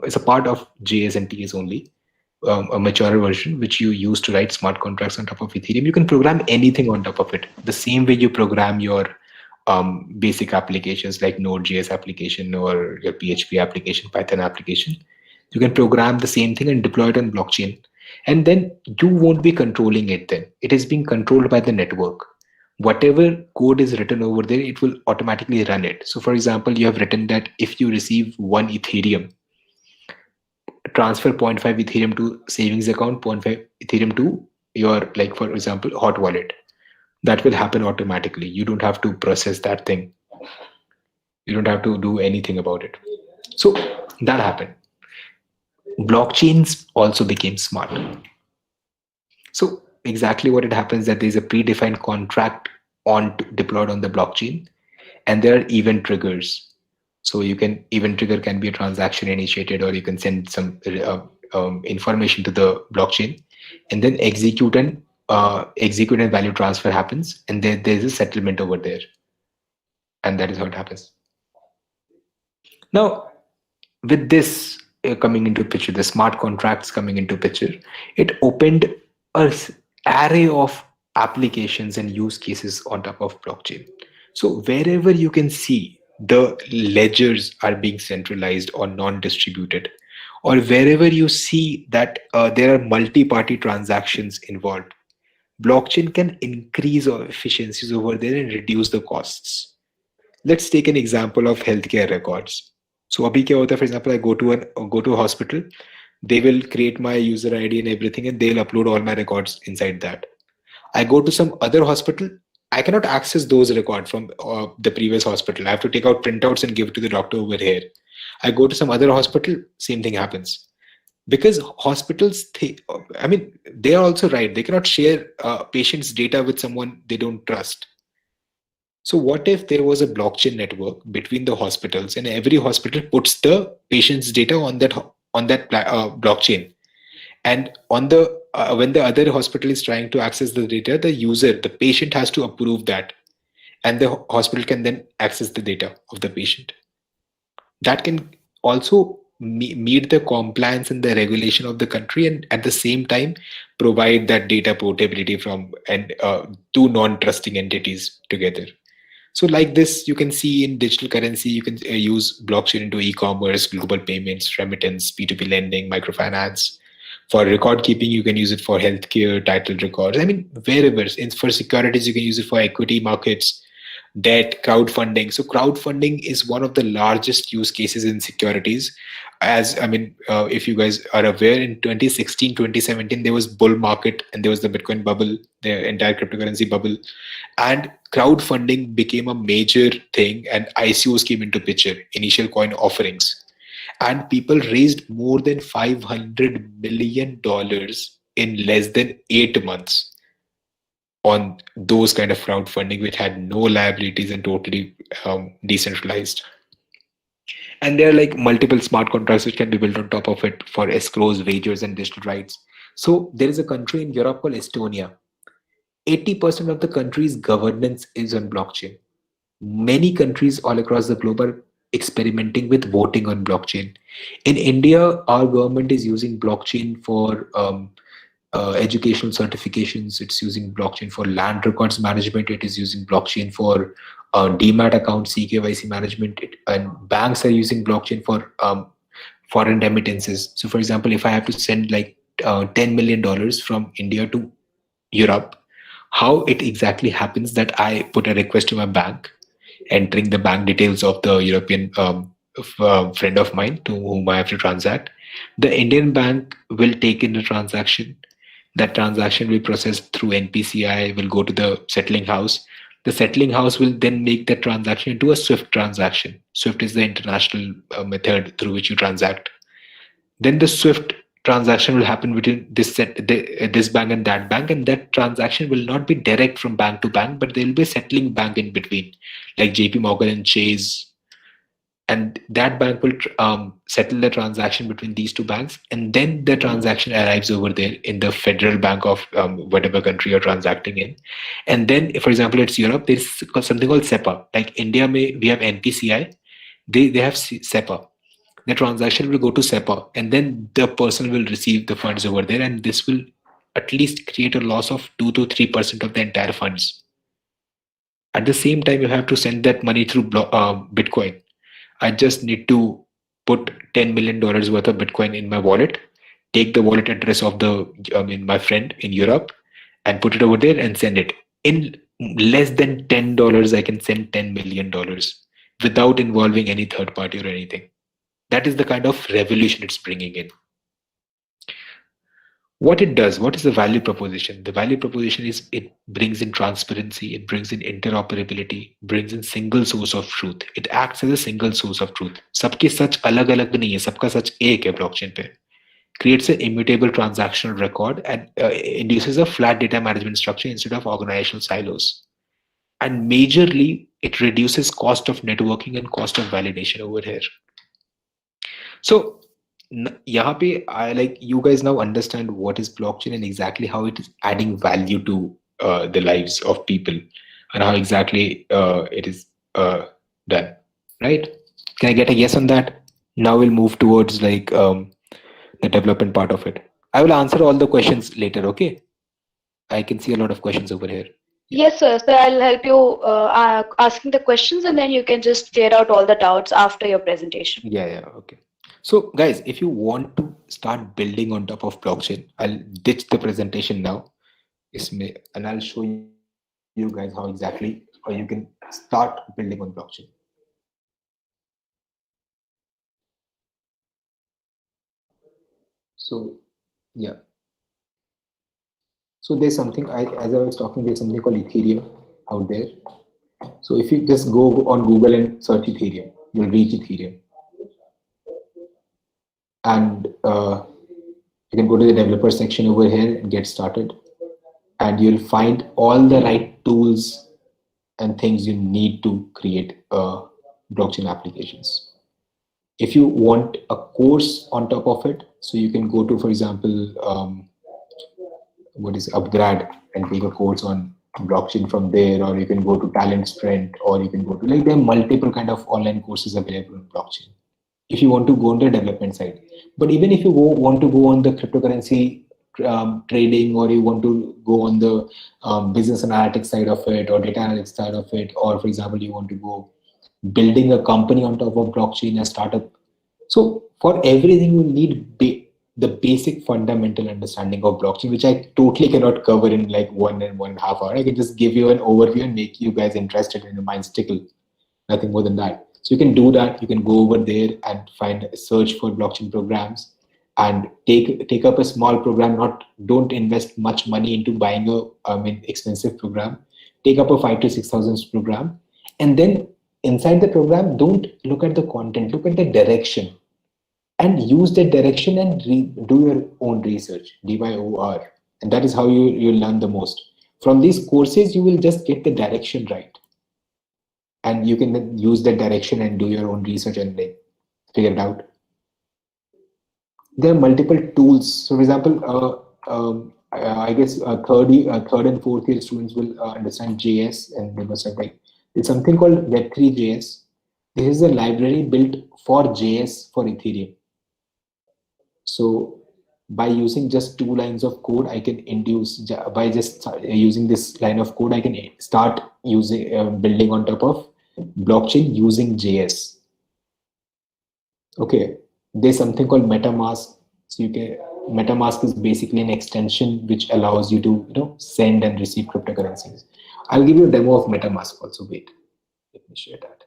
it's a part of JS and TS only, a mature version which you use to write smart contracts on top of Ethereum. You can program anything on top of it. The same way you program your basic applications like Node.js application or your PHP application, Python application. You can program the same thing and deploy it on blockchain. And then you won't be controlling it then. It is being controlled by the network. Whatever code is written over there, it will automatically run it. So for example, you have written that if you receive 1 Ethereum, transfer zero point 0.5 Ethereum to savings account, zero point 0.5 Ethereum to your, like for example, hot wallet. That will happen automatically. You don't have to process that thing. You don't have to do anything about it. So that happened. Blockchains also became smart. So exactly what it happens that there's a predefined contract deployed on the blockchain, and there are event triggers. So event trigger can be a transaction initiated, or you can send some information to the blockchain, and then execute and value transfer happens, and there's a settlement over there, and that is how it happens. Now, with this coming into picture, the smart contracts coming into picture, it opened an array of applications and use cases on top of blockchain. So wherever you can see the ledgers are being centralized or non-distributed, or wherever you see that there are multi-party transactions involved, blockchain can increase efficiencies over there and reduce the costs. Let's take an example of healthcare records. So abhi kya hota hai, for example, I go to a hospital, they will create my user ID and everything, and they'll upload all my records inside that. I go to some other hospital, I cannot access those records from the previous hospital. I have to take out printouts and give it to the doctor over here. I go to some other hospital, same thing happens. Because hospitals, they are also right. They cannot share patients' data with someone they don't trust. So what if there was a blockchain network between the hospitals, and every hospital puts the patient's data on that blockchain, and on the when the other hospital is trying to access the data, the patient has to approve that, and the hospital can then access the data of the patient. That can also meet the compliance and the regulation of the country, and at the same time provide that data portability from two non-trusting entities together. So like this, you can see in digital currency, you can use blockchain into e-commerce, global payments, remittance, P2P lending, microfinance. For record keeping, you can use it for healthcare, title records. Wherever. For securities, you can use it for equity markets, debt, crowdfunding. So crowdfunding is one of the largest use cases in securities. If you guys are aware, in 2016, 2017, there was bull market, and there was the Bitcoin bubble, the entire cryptocurrency bubble, and crowdfunding became a major thing, and ICOs came into picture, initial coin offerings, and people raised more than $500 million in less than 8 months on those kind of crowdfunding, which had no liabilities and totally decentralized. And there are like multiple smart contracts which can be built on top of it for escrows, wagers, and digital rights. So there is a country in Europe called Estonia. 80% of the country's governance is on blockchain. Many countries all across the globe are experimenting with voting on blockchain. In India, our government is using blockchain for educational certifications. It's using blockchain for land records management. It is using blockchain for DMAT account, CKYC management. And banks are using blockchain for foreign remittances. So for example, if I have to send like $10 million from India to Europe, how it exactly happens that I put a request to my bank, entering the bank details of the European friend of mine to whom I have to transact. The Indian bank will take in the transaction. That transaction will be processed through NPCI, will go to the settling house. The settling house will then make the transaction into a SWIFT transaction. SWIFT is the international method through which you transact. Then the SWIFT transaction will happen between this bank and that transaction will not be direct from bank to bank, but there will be a settling bank in between, like JP Morgan and Chase, and that bank will settle the transaction between these two banks, and then the transaction arrives over there in the federal bank of whatever country you're transacting in. And then, for example, it's Europe, there's something called SEPA. Like India, we have NPCI, they have SEPA. The transaction will go to SEPA, and then the person will receive the funds over there, and this will at least create a loss of 2 to 3% of the entire funds. At the same time, you have to send that money through Bitcoin. I just need to put $10 million worth of Bitcoin in my wallet, take the wallet address of my friend in Europe, and put it over there and send it. In less than $10, I can send $10 million without involving any third party or anything. That is the kind of revolution it's bringing in. What it does, what is the value proposition? The value proposition is it brings in transparency, it brings in interoperability, brings in single source of truth. It acts as a single source of truth. सबके सच अलग अलग नहीं है, सबका सच एक है blockchain पे. Creates an immutable transactional record and induces a flat data management structure instead of organizational silos. And majorly, it reduces cost of networking and cost of validation over here. So यहाँ पे I like you guys now understand what is blockchain and exactly how it is adding value to the lives of people and how exactly it is done, right? Can I get a yes on that? Now we'll move towards like the development part of it. I will answer all the questions later, okay? I can see a lot of questions over here.
Yes, sir. So I'll help you asking the questions, and then you can just clear out all the doubts after your presentation.
Yeah, okay. So guys, if you want to start building on top of blockchain, I'll ditch the presentation now. And I'll show you guys how exactly you can start building on blockchain. So yeah. So there's something, as I was talking, there's something called Ethereum out there. So if you just go on Google and search Ethereum, you'll reach Ethereum. And you can go to the developer section over here and get started. And you'll find all the right tools and things you need to create blockchain applications. If you want a course on top of it, so you can go to, for example, what is Upgrad and take a course on blockchain from there, or you can go to Talent Sprint, or you can go to, like, there are multiple kind of online courses available on blockchain if you want to go on the development side. But even if you want to go on the cryptocurrency trading, or you want to go on the business analytics side of it, or data analytics side of it, or for example, you want to go building a company on top of blockchain, a startup. So for everything, you need the basic fundamental understanding of blockchain, which I totally cannot cover in like 1.5 hours. I can just give you an overview and make you guys interested and your minds tickle. Nothing more than that. So you can do that. You can go over there and find search for blockchain programs and take up a small program. Don't invest much money into buying a expensive program. Take up a 5,000 to 6,000 program, and then inside the program, don't look at the content. Look at the direction, and use that direction and do your own research. DYOR, and that is how you learn the most. From these courses, you will just get the direction right. And you can then use that direction and do your own research and like figure it out. There are multiple tools. So, for example, I guess third and fourth year students will understand JS, and they must have like there's something called Web3.js. This is a library built for JS for Ethereum. So by using just 2 lines of code, I can induce, by just using this line of code, I can start using building on top of blockchain using JS. Okay, there's something called MetaMask. So MetaMask is basically an extension which allows you to send and receive cryptocurrencies. I'll give you a demo of MetaMask also. Wait, let me share that.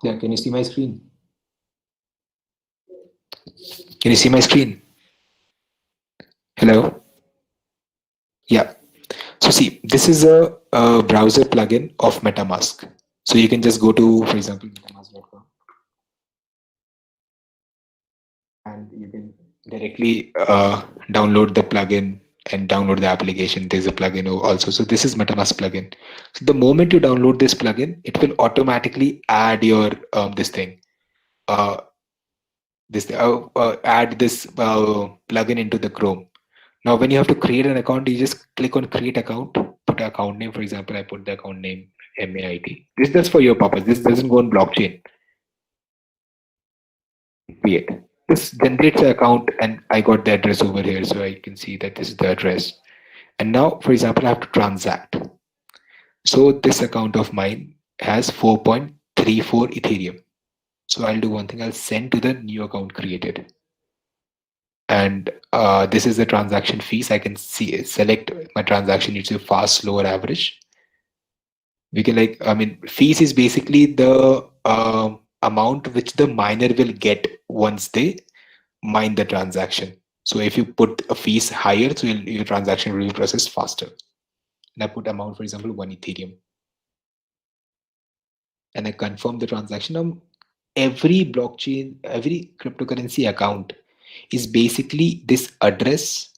Yeah, can you see my screen? Can you see my screen? Hello? Yeah. So see, this is a browser plugin of MetaMask. So you can just go to, for example, metamask.com, and you can directly download the plugin and download the application. There's a plugin also. So this is MetaMask plugin. So the moment you download this plugin, it will automatically add your this thing. Add this plugin into the Chrome. Now, when you have to create an account, you just click on create account, put an account name. For example, I put the account name MAIT. This is for your purpose. This doesn't go on blockchain. Create. This generates the account, and I got the address over here, so I can see that this is the address. And now, for example, I have to transact. So this account of mine has 4.34 Ethereum. So I'll do one thing. I'll send to the new account created. And this is the transaction fees. I can see select my transaction needs to be fast, slow, or average. We can fees is basically the amount which the miner will get once they mine the transaction. So if you put a fees higher, so your transaction will be processed faster. And I put amount, for example, 1 Ethereum. And I confirm the transaction. Now, every blockchain, every cryptocurrency account is basically this address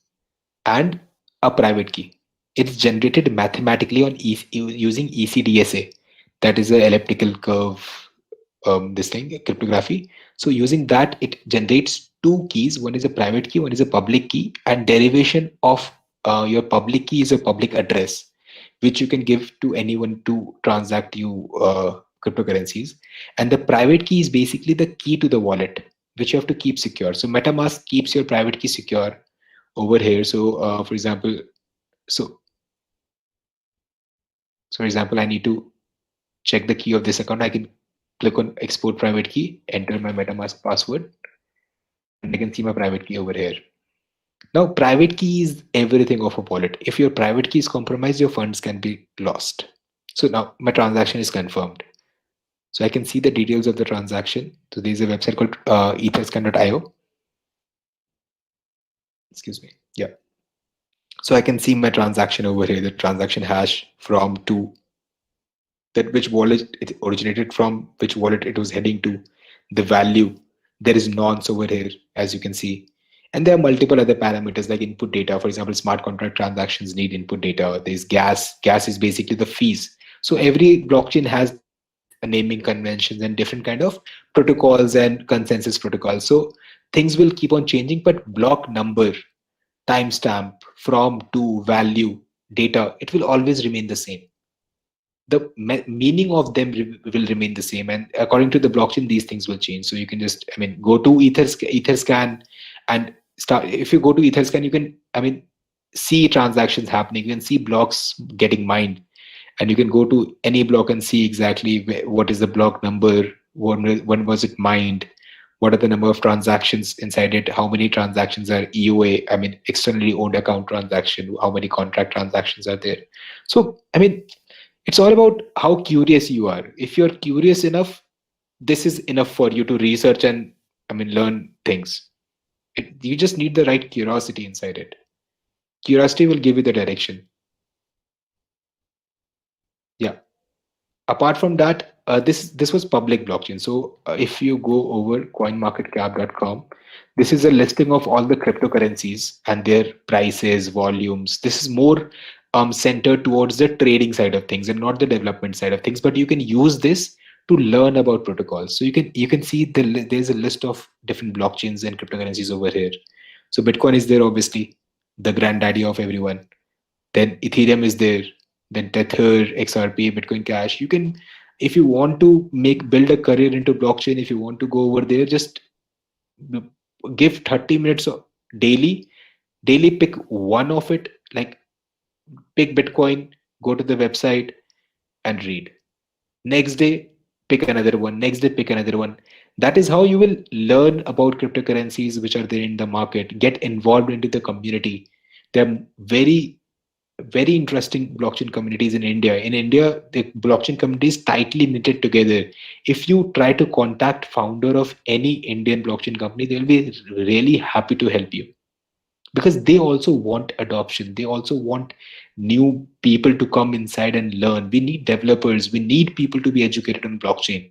and a private key. It's generated mathematically on using ECDSA, that is a elliptical curve cryptography. So using that, it generates two keys. One is a private key, one is a public key, and derivation of your public key is a public address, which you can give to anyone to transact you cryptocurrencies. And the private key is basically the key to the wallet, which you have to keep secure. So MetaMask keeps your private key secure over here. So for example, I need to check the key of this account. I can click on export private key, enter my MetaMask password, and I can see my private key over here. Now, private key is everything of a wallet. If your private key is compromised, your funds can be lost. So now my transaction is confirmed. So I can see the details of the transaction. So there's a website called etherscan.io. Excuse me. Yeah. So I can see my transaction over here, the transaction hash from to that which wallet it originated from, which wallet it was heading to, the value. There is nonce over here, as you can see. And there are multiple other parameters like input data. For example, smart contract transactions need input data. There's gas. Gas is basically the fees. So every blockchain has a naming conventions and different kind of protocols and consensus protocols. So things will keep on changing, but block number, timestamp, from, to, value, data, it will always remain the same. The meaning of them will remain the same, and according to the blockchain these things will change. So you can just go to etherscan and start. If you go to etherscan, you can see transactions happening, you can see blocks getting mined, and you can go to any block and see exactly what is the block number, when was it mined, what are the number of transactions inside it, how many transactions are EOA, externally owned account transaction, how many contract transactions are there. So it's all about how curious you are. If you're curious enough, this is enough for you to research and learn things. You just need the right curiosity inside it. Curiosity will give you the direction. Yeah. Apart from that, this was public blockchain. So if you go over coinmarketcap.com, this is a listing of all the cryptocurrencies and their prices, volumes. This is more centered towards the trading side of things and not the development side of things. But you can use this to learn about protocols. So you can see there's a list of different blockchains and cryptocurrencies over here. So Bitcoin is there, obviously, the granddaddy of everyone. Then Ethereum is there. Then Tether, XRP, Bitcoin Cash. You can, if you want to build a career into blockchain, if you want to go over there, just give 30 minutes daily. Daily pick one of it, like pick Bitcoin, go to the website and read. Next day, pick another one. Next day, pick another one. That is how you will learn about cryptocurrencies which are there in the market. Get involved into the community. There are very interesting blockchain communities in India. In India, the blockchain community is tightly knitted together. If you try to contact founder of any Indian blockchain company, they'll be really happy to help you, because they also want adoption. They also want new people to come inside and learn. We need developers. We need people to be educated on blockchain.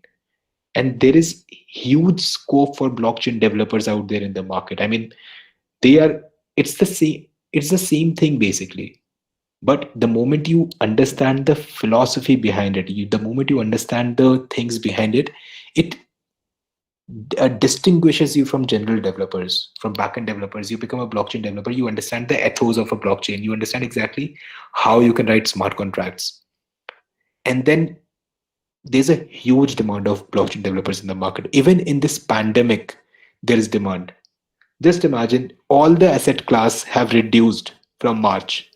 And there is huge scope for blockchain developers out there in the market. They are, it's the same. It's the same thing basically. But the moment you understand the philosophy behind it, the moment you understand the things behind it, it distinguishes you from general developers, from backend developers. You become a blockchain developer. You understand the ethos of a blockchain. You understand exactly how you can write smart contracts. And then there's a huge demand of blockchain developers in the market. Even in this pandemic, there is demand. Just imagine all the asset class have reduced from March.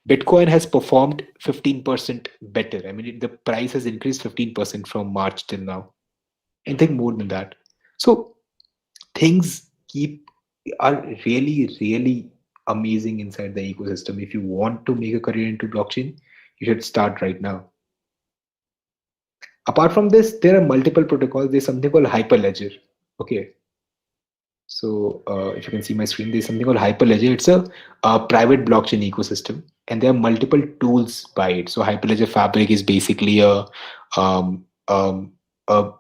Bitcoin has performed 15% better. I mean, the price has increased 15% from March till now. And think more than that. So things keep are really, really amazing inside the ecosystem. If you want to make a career into blockchain, you should start right now. Apart from this, there are multiple protocols. There's something called Hyperledger. Okay, so if you can see my screen, there's something called Hyperledger. It's a private blockchain ecosystem, and there are multiple tools by it. So Hyperledger Fabric is basically um, um, a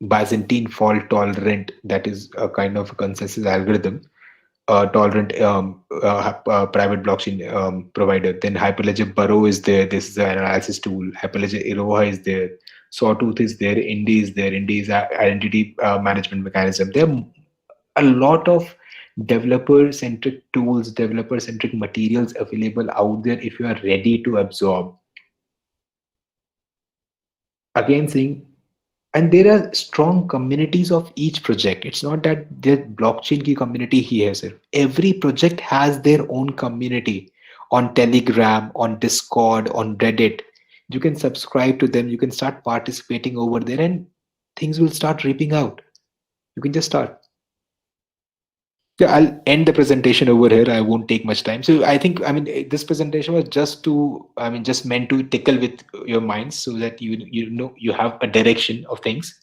Byzantine fault tolerant, that is a kind of a consensus algorithm tolerant private blockchain provider. Then Hyperledger Burrow is there. This is an analysis tool. Hyperledger Iroha is there. Sawtooth is there. Indy is there. Indy is identity management mechanism. There are a lot of developer-centric tools, developer-centric materials available out there if you are ready to absorb. Again, saying, and there are strong communities of each project. It's not that the blockchain ki community ही है सिर्फ. Every project has their own community on Telegram, on Discord, on Reddit. You can subscribe to them. You can start participating over there, and things will start reaping out. You can just start. Yeah, I'll end the presentation over here. I won't take much time. So I think, I mean, this presentation was just to, I mean, just meant to tickle with your minds so that you know you have a direction of things.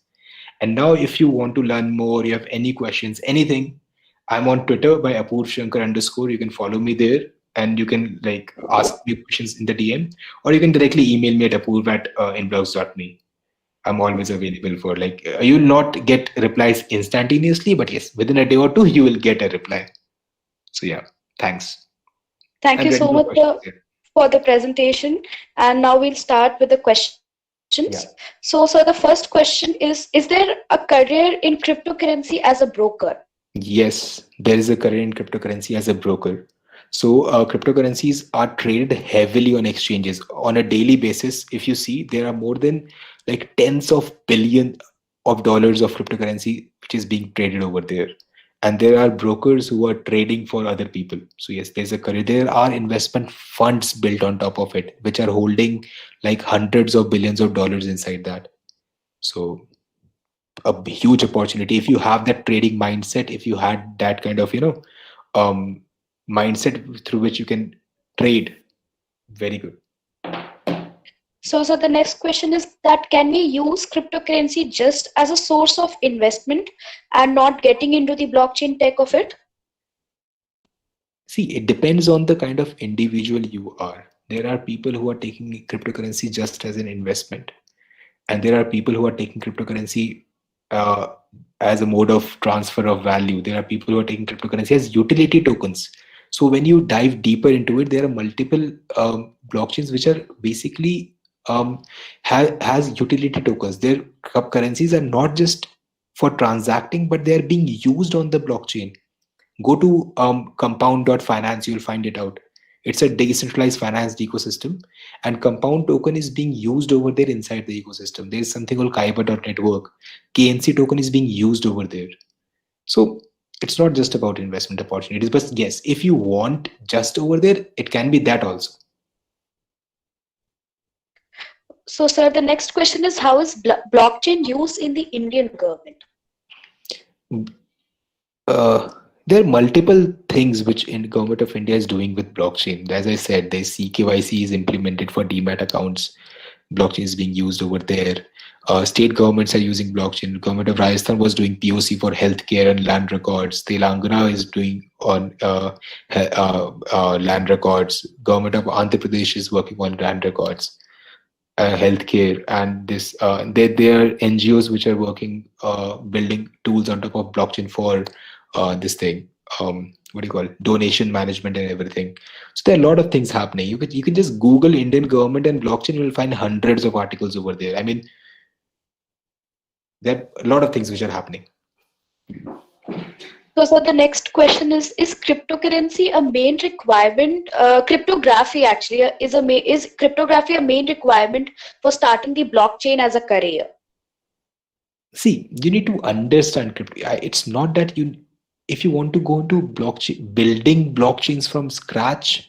And now, if you want to learn more, you have any questions, anything, I'm on Twitter by Apoorv Shankar _. You can follow me there, and you can like ask me questions in the DM, or you can directly email me at apoorv at inblogs.me. I'm always available for like you'll not get replies instantaneously, but yes, within a day or two you will get a reply. So yeah, thanks.
Thank
I'm
you
ready
so
for
much
questions. Yeah.
for the presentation. And now we'll start with the questions.
Yeah.
So, the first question is there a career in cryptocurrency as a broker?
Yes, there is a career in cryptocurrency as a broker. So cryptocurrencies are traded heavily on exchanges on a daily basis. If you see, there are more than like tens of billion of dollars of cryptocurrency which is being traded over there. And there are brokers who are trading for other people. So yes, there's a career. There are investment funds built on top of it, which are holding like hundreds of billions of dollars inside that. So a huge opportunity if you have that trading mindset, if you had that kind of um mindset through which you can trade. Very good.
So, the next question is that can we use cryptocurrency just as a source of investment and not getting into the blockchain tech of it?
See, it depends on the kind of individual you are. There are people who are taking cryptocurrency just as an investment, and there are people who are taking cryptocurrency uh, as a mode of transfer of value. There are people who are taking cryptocurrency as utility tokens. So when you dive deeper into it, there are multiple blockchains which are basically has utility tokens. Their currencies are not just for transacting, but they are being used on the blockchain. Go to compound.finance, you'll find it out. It's a decentralized finance ecosystem, and Compound token is being used over there inside the ecosystem. There's something called Kyber.network. KNC token is being used over there. So it's not just about investment opportunities, but yes, if you want just over there, it can be that also.
So, sir, the next question is how is blockchain used in the Indian government?
There are multiple things which in government of India is doing with blockchain. As I said, the CKYC is implemented for demat accounts. Blockchain is being used over there. State governments are using blockchain. Government of Rajasthan was doing POC for healthcare and land records. Telangana is doing on land records. Government of Andhra Pradesh is working on land records, healthcare, and this. There are NGOs which are working, building tools on top of blockchain for this thing. what do you call it, donation management and everything. So there are a lot of things happening. You can just Google Indian government and blockchain, you will find hundreds of articles over there. I mean, there are a lot of things which are happening.
So, sir, the next question is cryptocurrency a main requirement? Cryptography actually is cryptography a main requirement for starting the blockchain as a career?
See, you need to understand crypto. It's not that if you want to go into blockchain, building blockchains from scratch,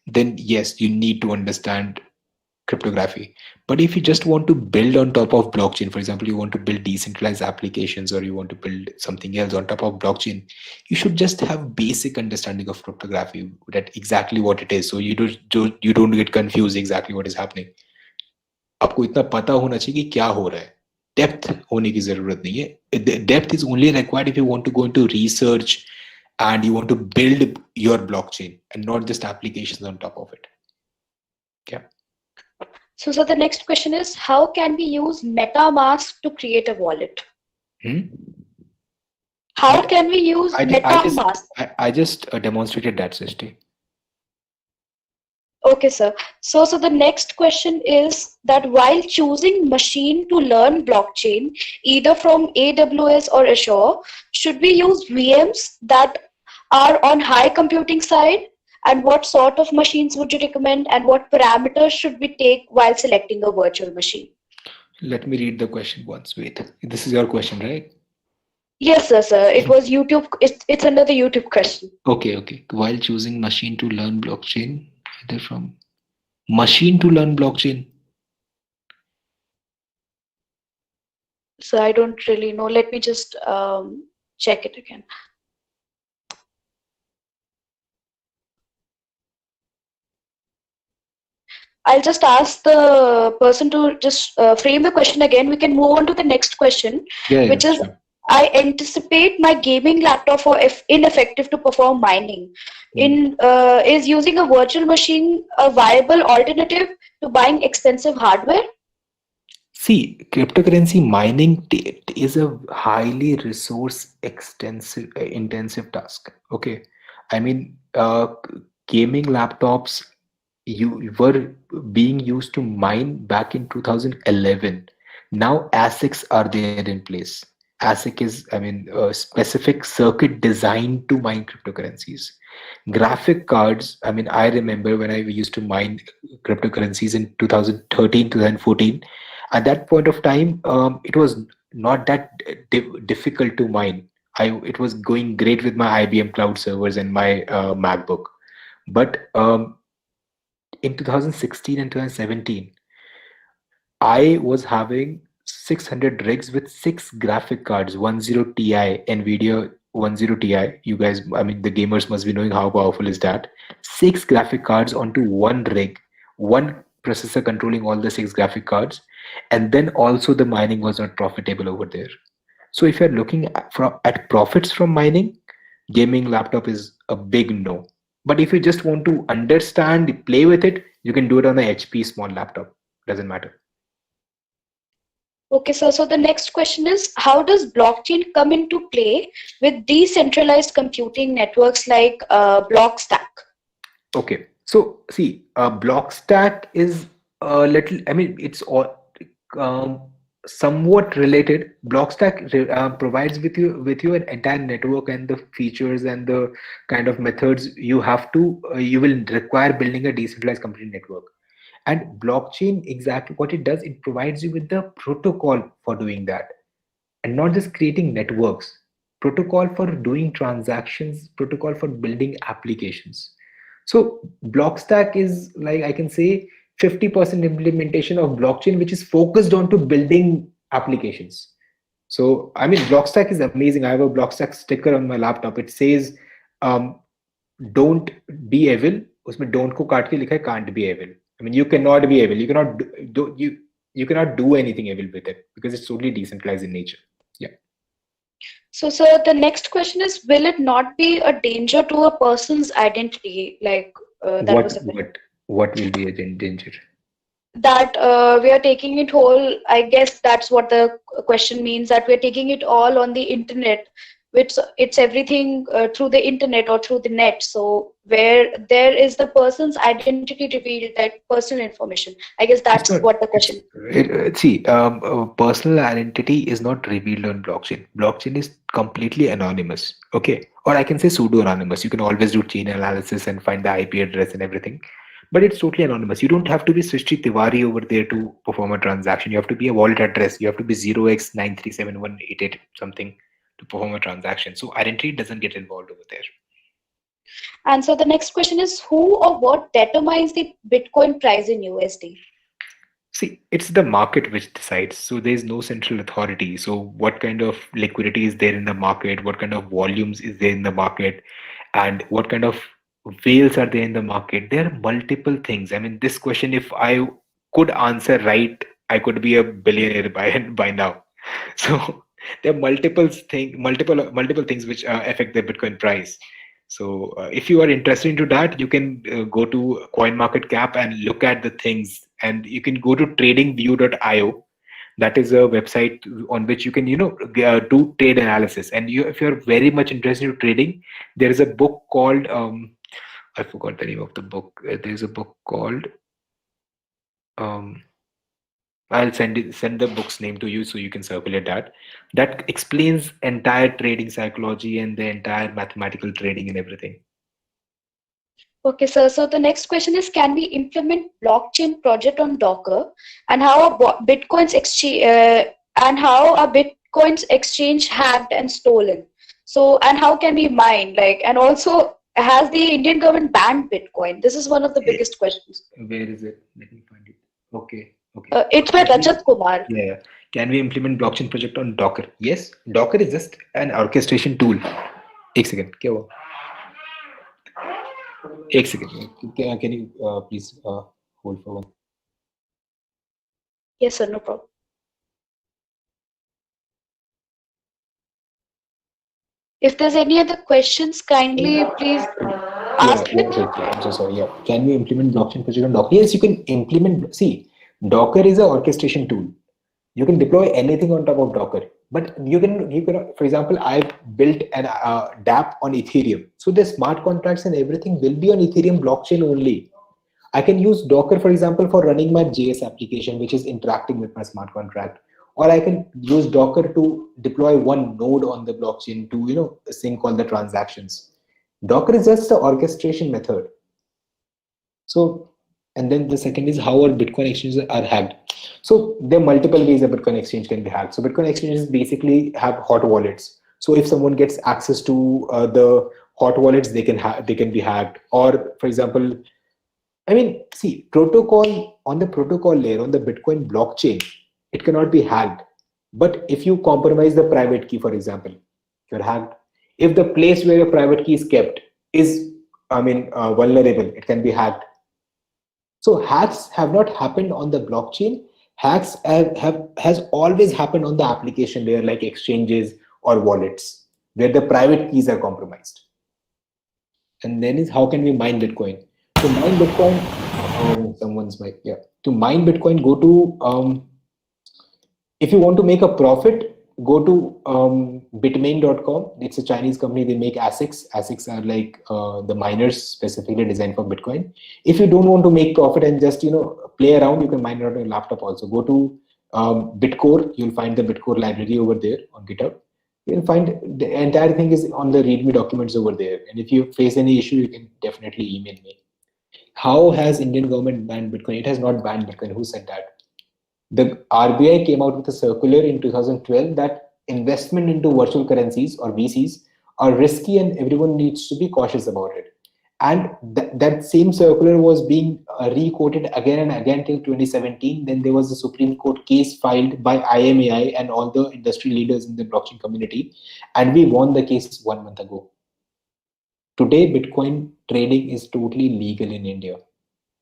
then yes, you need to understand cryptography. But if you just want to build on top of blockchain, for example, you want to build decentralized applications or you want to build something else on top of blockchain, you should just have basic understanding of cryptography, that exactly what it is, so you don't get confused exactly what is happening. आपको इतना पता होना चाहिए कि क्या हो रहा है. Depth होने की जरूरत नहीं है. Depth is only required if you want to go into research and you want to build your blockchain and not just applications on top of it. Yeah.
So, sir, the next question is how can we use MetaMask to create a wallet? How can we use MetaMask?
I just demonstrated that, Srishti.
Okay, sir. So the next question is that while choosing machine to learn blockchain, either from AWS or Azure, should we use VMs that are on high computing side? And what sort of machines would you recommend? And what parameters should we take while selecting a virtual machine?
Let me read the question once. Wait, this is your question, right?
Yes, sir. It was YouTube. It's under the YouTube question.
Okay. While choosing machine to learn blockchain, either from machine to learn blockchain.
So I don't really know. Let me just check it again. I'll just ask the person to just frame the question again. We can move on to the next question, which is, sure. I anticipate my gaming laptop for ineffective to perform mining. Is using a virtual machine a viable alternative to buying expensive hardware?
See, cryptocurrency mining is a highly resource intensive task. Okay, I mean, gaming laptops were being used to mine back in 2011. Now ASICs are there in place. ASIC is, I mean, a specific circuit designed to mine cryptocurrencies. Graphic cards, I mean, I remember when I used to mine cryptocurrencies in 2013, 2014. At that point of time, it was not that difficult to mine. It was going great with my IBM cloud servers and my MacBook. But in 2016 and 2017, I was having 600 rigs with 6 graphic cards, 10 Ti, NVIDIA 10 Ti. You guys, I mean, the gamers must be knowing how powerful is that. 6 graphic cards onto one rig, one processor controlling all the 6 graphic cards. And then also the mining was not profitable over there. So if you're looking at profits from mining, gaming laptop is a big no. But if you just want to understand, play with it, you can do it on a HP small laptop. Doesn't matter.
Okay, sir. So the next question is, how does blockchain come into play with decentralized computing networks like Blockstack? Okay.
So see, Blockstack is a little, I mean, it's all somewhat related. Blockstack provides with you an entire network and the features and the kind of methods you will require building a decentralized computing network. And blockchain, exactly what it does, it provides you with the protocol for doing that, and not just creating networks. Protocol for doing transactions, protocol for building applications. So Blockstack is, like, I can say 50% implementation of blockchain, which is focused on to building applications. So I mean, Blockstack is amazing. I have a Blockstack sticker on my laptop. It says, don't be evil. उसमें don't को काट के लिखा है can't be evil. I mean, you cannot be evil. You cannot do anything evil with it because it's totally decentralized in nature. Yeah.
So, sir, the next question is: will it not be a danger to a person's identity? Like
what will be a danger?
That we are taking it all. I guess that's what the question means. That we are taking it all on the internet. which it's everything through the internet or through the net. So where there is the person's identity revealed, that personal information. I guess
It's
that's
not.
what the question.
See, personal identity is not revealed on blockchain. Blockchain is completely anonymous. Okay, or I can say pseudo anonymous. You can always do chain analysis and find the IP address and everything, but it's totally anonymous. You don't have to be Srishti Tiwari over there to perform a transaction. You have to be a wallet address. You have to be 0x937188 something to perform a transaction. So identity doesn't get involved over there.
And so the next question is, who or what determines the Bitcoin price in USD?
See, it's the market which decides. So there's no central authority. So what kind of liquidity is there in the market? What kind of volumes is there in the market? And what kind of whales are there in the market? There are multiple things. I mean, this question, if I could answer right, I could be a billionaire by now. So there are multiple things which affect the Bitcoin price. So if you are interested into that, you can go to CoinMarketCap and look at the things, and you can go to tradingview.io. That is a website on which you can, do trade analysis. And if you're very much interested in trading, there is a book called I forgot the name of the book. There's a book called I'll send the book's name to you so you can circulate that. That explains entire trading psychology and the entire mathematical trading and everything.
Okay, sir. So the next question is, can we implement blockchain project on Docker, and how are Bitcoin's exchange exchange hacked and stolen? So, and how can we mine? And also, has the Indian government banned Bitcoin? This is one of the biggest questions.
Where is it? Let me find it. Okay.
It's by Rajat Kumar.
Yeah. Can we implement blockchain project on Docker? Yes. Docker is just an orchestration tool. एक second. क्या हुआ? एक second. Can you please hold for one?
Yes, sir. No problem. If there's any other questions, kindly please ask it.
I'm so sorry. Yeah. Can we implement blockchain project on Docker? Yes, you can implement. See, Docker is an orchestration tool. You can deploy anything on top of Docker. But you can, for example, I've built an dApp on Ethereum. So the smart contracts and everything will be on Ethereum blockchain only. I can use Docker, for example, for running my JS application, which is interacting with my smart contract. Or I can use Docker to deploy one node on the blockchain to, sync all the transactions. Docker is just the orchestration method. So, and then the second is how our Bitcoin exchanges are hacked. So there are multiple ways a Bitcoin exchange can be hacked. So Bitcoin exchanges basically have hot wallets. So if someone gets access to the hot wallets, they can be hacked. Or for example, I mean, see, protocol on the protocol layer on the Bitcoin blockchain, it cannot be hacked. But if you compromise the private key, for example, you're hacked. If the place where your private key is kept is, vulnerable, it can be hacked. So hacks have not happened on the blockchain. Hacks has always happened on the application layer, like exchanges or wallets, where the private keys are compromised. And then is how can we mine Bitcoin? To mine Bitcoin, someone's mic. Yeah. To mine Bitcoin, go to if you want to make a profit, go to bitmain.com. It's a Chinese company. They make ASICs. ASICs are like the miners specifically designed for Bitcoin. If you don't want to make profit and just play around, you can mine it on your laptop also. Go to Bitcore. You'll find the Bitcore library over there on GitHub. You'll find the entire thing is on the README documents over there. And if you face any issue, you can definitely email me. How has Indian government banned Bitcoin? It has not banned Bitcoin. Who said that? The RBI came out with a circular in 2012 that investment into virtual currencies or VCs are risky and everyone needs to be cautious about it. And that same circular was being re-quoted again and again till 2017. Then there was a Supreme Court case filed by IMAI and all the industry leaders in the blockchain community. And we won the case 1 month ago. Today, Bitcoin trading is totally legal in India,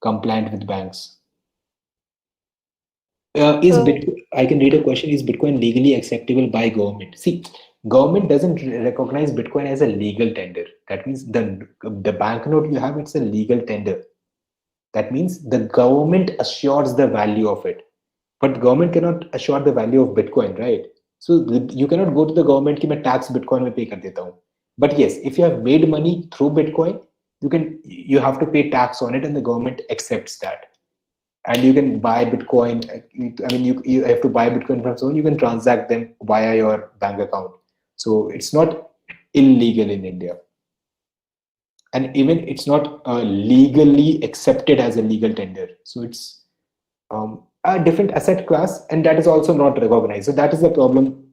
compliant with banks. I can read a question. Is Bitcoin legally acceptable by government? See, government doesn't recognize Bitcoin as a legal tender. That means the banknote you have, it's a legal tender. That means the government assures the value of it. But government cannot assure the value of Bitcoin, right? So you cannot go to the government कि मैं tax Bitcoin में pay कर देता हूँ. But yes, if you have made money through Bitcoin, you have to pay tax on it, and the government accepts that. And you can buy Bitcoin. I mean, you have to buy Bitcoin from someone. You can transact them via your bank account. So it's not illegal in India, and even it's not legally accepted as a legal tender. So it's a different asset class, and that is also not recognized. So that is the problem.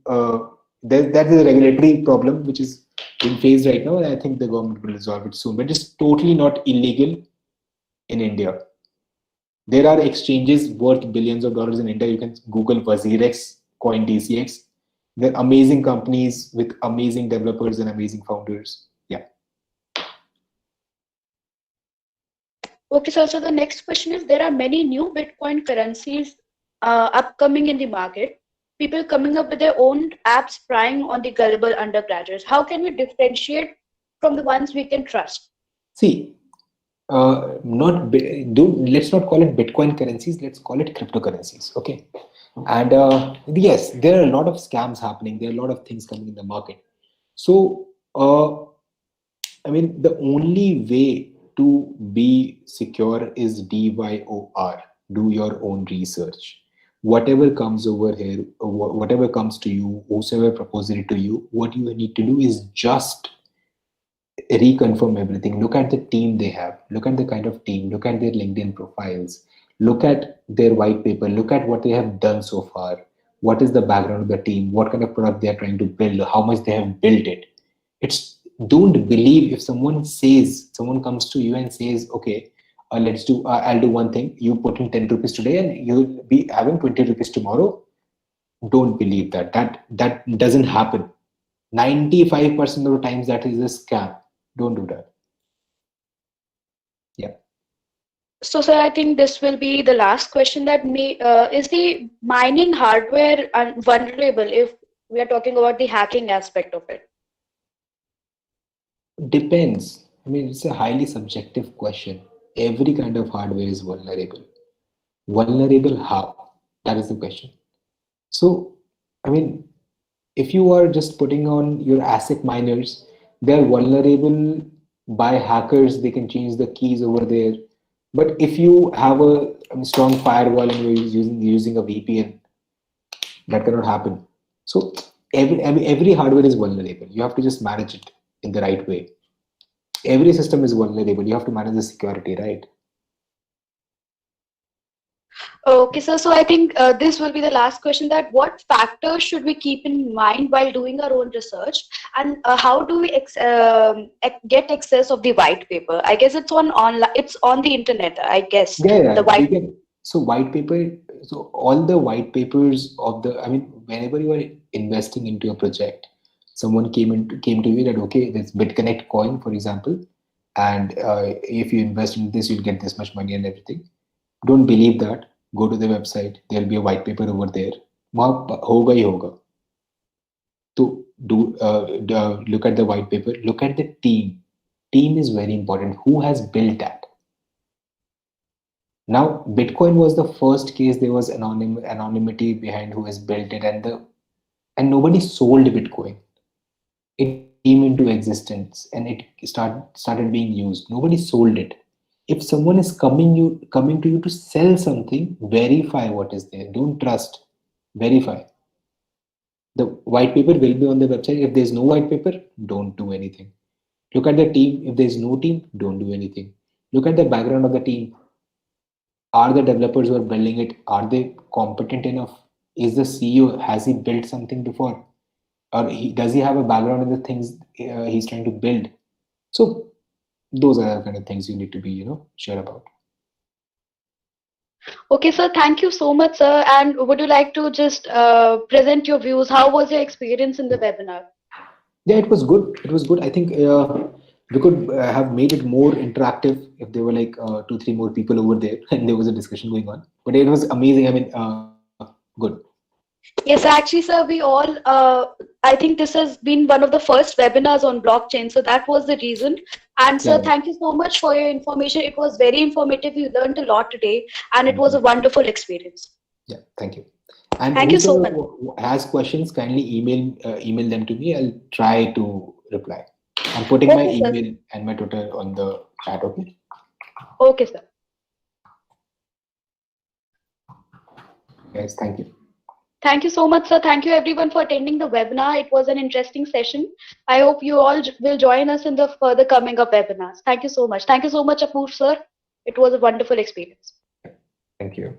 That is a regulatory problem which is being faced right now, and I think the government will resolve it soon. But it's totally not illegal in India. There are exchanges worth billions of dollars in India. You can Google WazirX, CoinDCX. They're amazing companies with amazing developers and amazing founders. Yeah.
Okay, so the next question is, there are many new Bitcoin currencies upcoming in the market. People coming up with their own apps prying on the gullible undergraduates. How can we differentiate from the ones we can trust?
See, let's not call it Bitcoin currencies. Let's call it cryptocurrencies. Okay. And yes, there are a lot of scams happening. There are a lot of things coming in the market. So, I mean, the only way to be secure is DYOR. Do your own research. Whatever comes over here, whatever comes to you, whosoever proposes it to you, what you need to do is just reconfirm everything. Look at the team they have. Look at the kind of team. Look at their LinkedIn profiles. Look at their white paper. Look at what they have done so far. What is the background of the team? What kind of product they are trying to build? How much they have built it? It's don't believe if someone comes to you and says, okay, I'll do one thing. You put in 10 rupees today and you'll be having 20 rupees tomorrow. Don't believe that. That doesn't happen. 95% of the times that is a scam. Don't do that. Yeah.
So, sir, I think this will be the last question. That is the mining hardware vulnerable if we are talking about the hacking aspect of it?
Depends. I mean, it's a highly subjective question. Every kind of hardware is vulnerable. Vulnerable how? That is the question. So, I mean, if you are just putting on your ASIC miners, they're vulnerable by hackers. They can change the keys over there. But if you have a strong firewall and you're using a VPN, that cannot happen. So every hardware is vulnerable. You have to just manage it in the right way. Every system is vulnerable. You have to manage the security, right?
Okay, sir. So I think this will be the last question. That what factors should we keep in mind while doing our own research, and how do we get access of the white paper? I guess it's online. It's on the internet. I guess
Yeah.
the white.
So white paper. So all the white papers of the. I mean, whenever you are investing into a project, someone came to you that okay, this BitConnect coin, for example, and if you invest in this, you'll get this much money and everything. Don't believe that. Go to the website. There'll be a white paper over there. वहाँ होगा ही होगा. So look at the white paper. Look at the team. Team is very important. Who has built that? Now, Bitcoin was the first case. There was anonymity behind who has built it, and nobody sold Bitcoin. It came into existence and it started being used. Nobody sold it. If someone is coming to you to sell something, verify what is there. Don't trust. Verify. The white paper will be on the website. If there's no white paper, don't do anything. Look at the team. If there's no team, don't do anything. Look at the background of the team. Are the developers who are building it, are they competent enough? Is the CEO, has he built something before? Or does he have a background in the things he's trying to build? So those are the kind of things you need to be, sure about.
Okay, sir. Thank you so much, sir. And would you like to just present your views? How was your experience in the webinar?
Yeah, it was good. It was good. I think we could have made it more interactive if there were like 2-3 more people over there and there was a discussion going on. But it was amazing. I mean, good.
Yes, actually, sir, we all, I think this has been one of the first webinars on blockchain. So that was the reason. And sir, thank you so much for your information. It was very informative. You learned a lot today and it was a wonderful experience.
Yeah, thank you. And
Thank you so much.
who has questions, kindly email them to me. I'll try to reply. I'm putting my
Okay, sir.
email and my Twitter on the chat. Okay.
Okay, sir.
Guys, thank you.
Thank you so much, sir. Thank you everyone for attending the webinar. It was an interesting session. I hope you all will join us in the further coming up webinars. Thank you so much. Thank you so much, Apoorv, sir. It was a wonderful experience.
Thank you.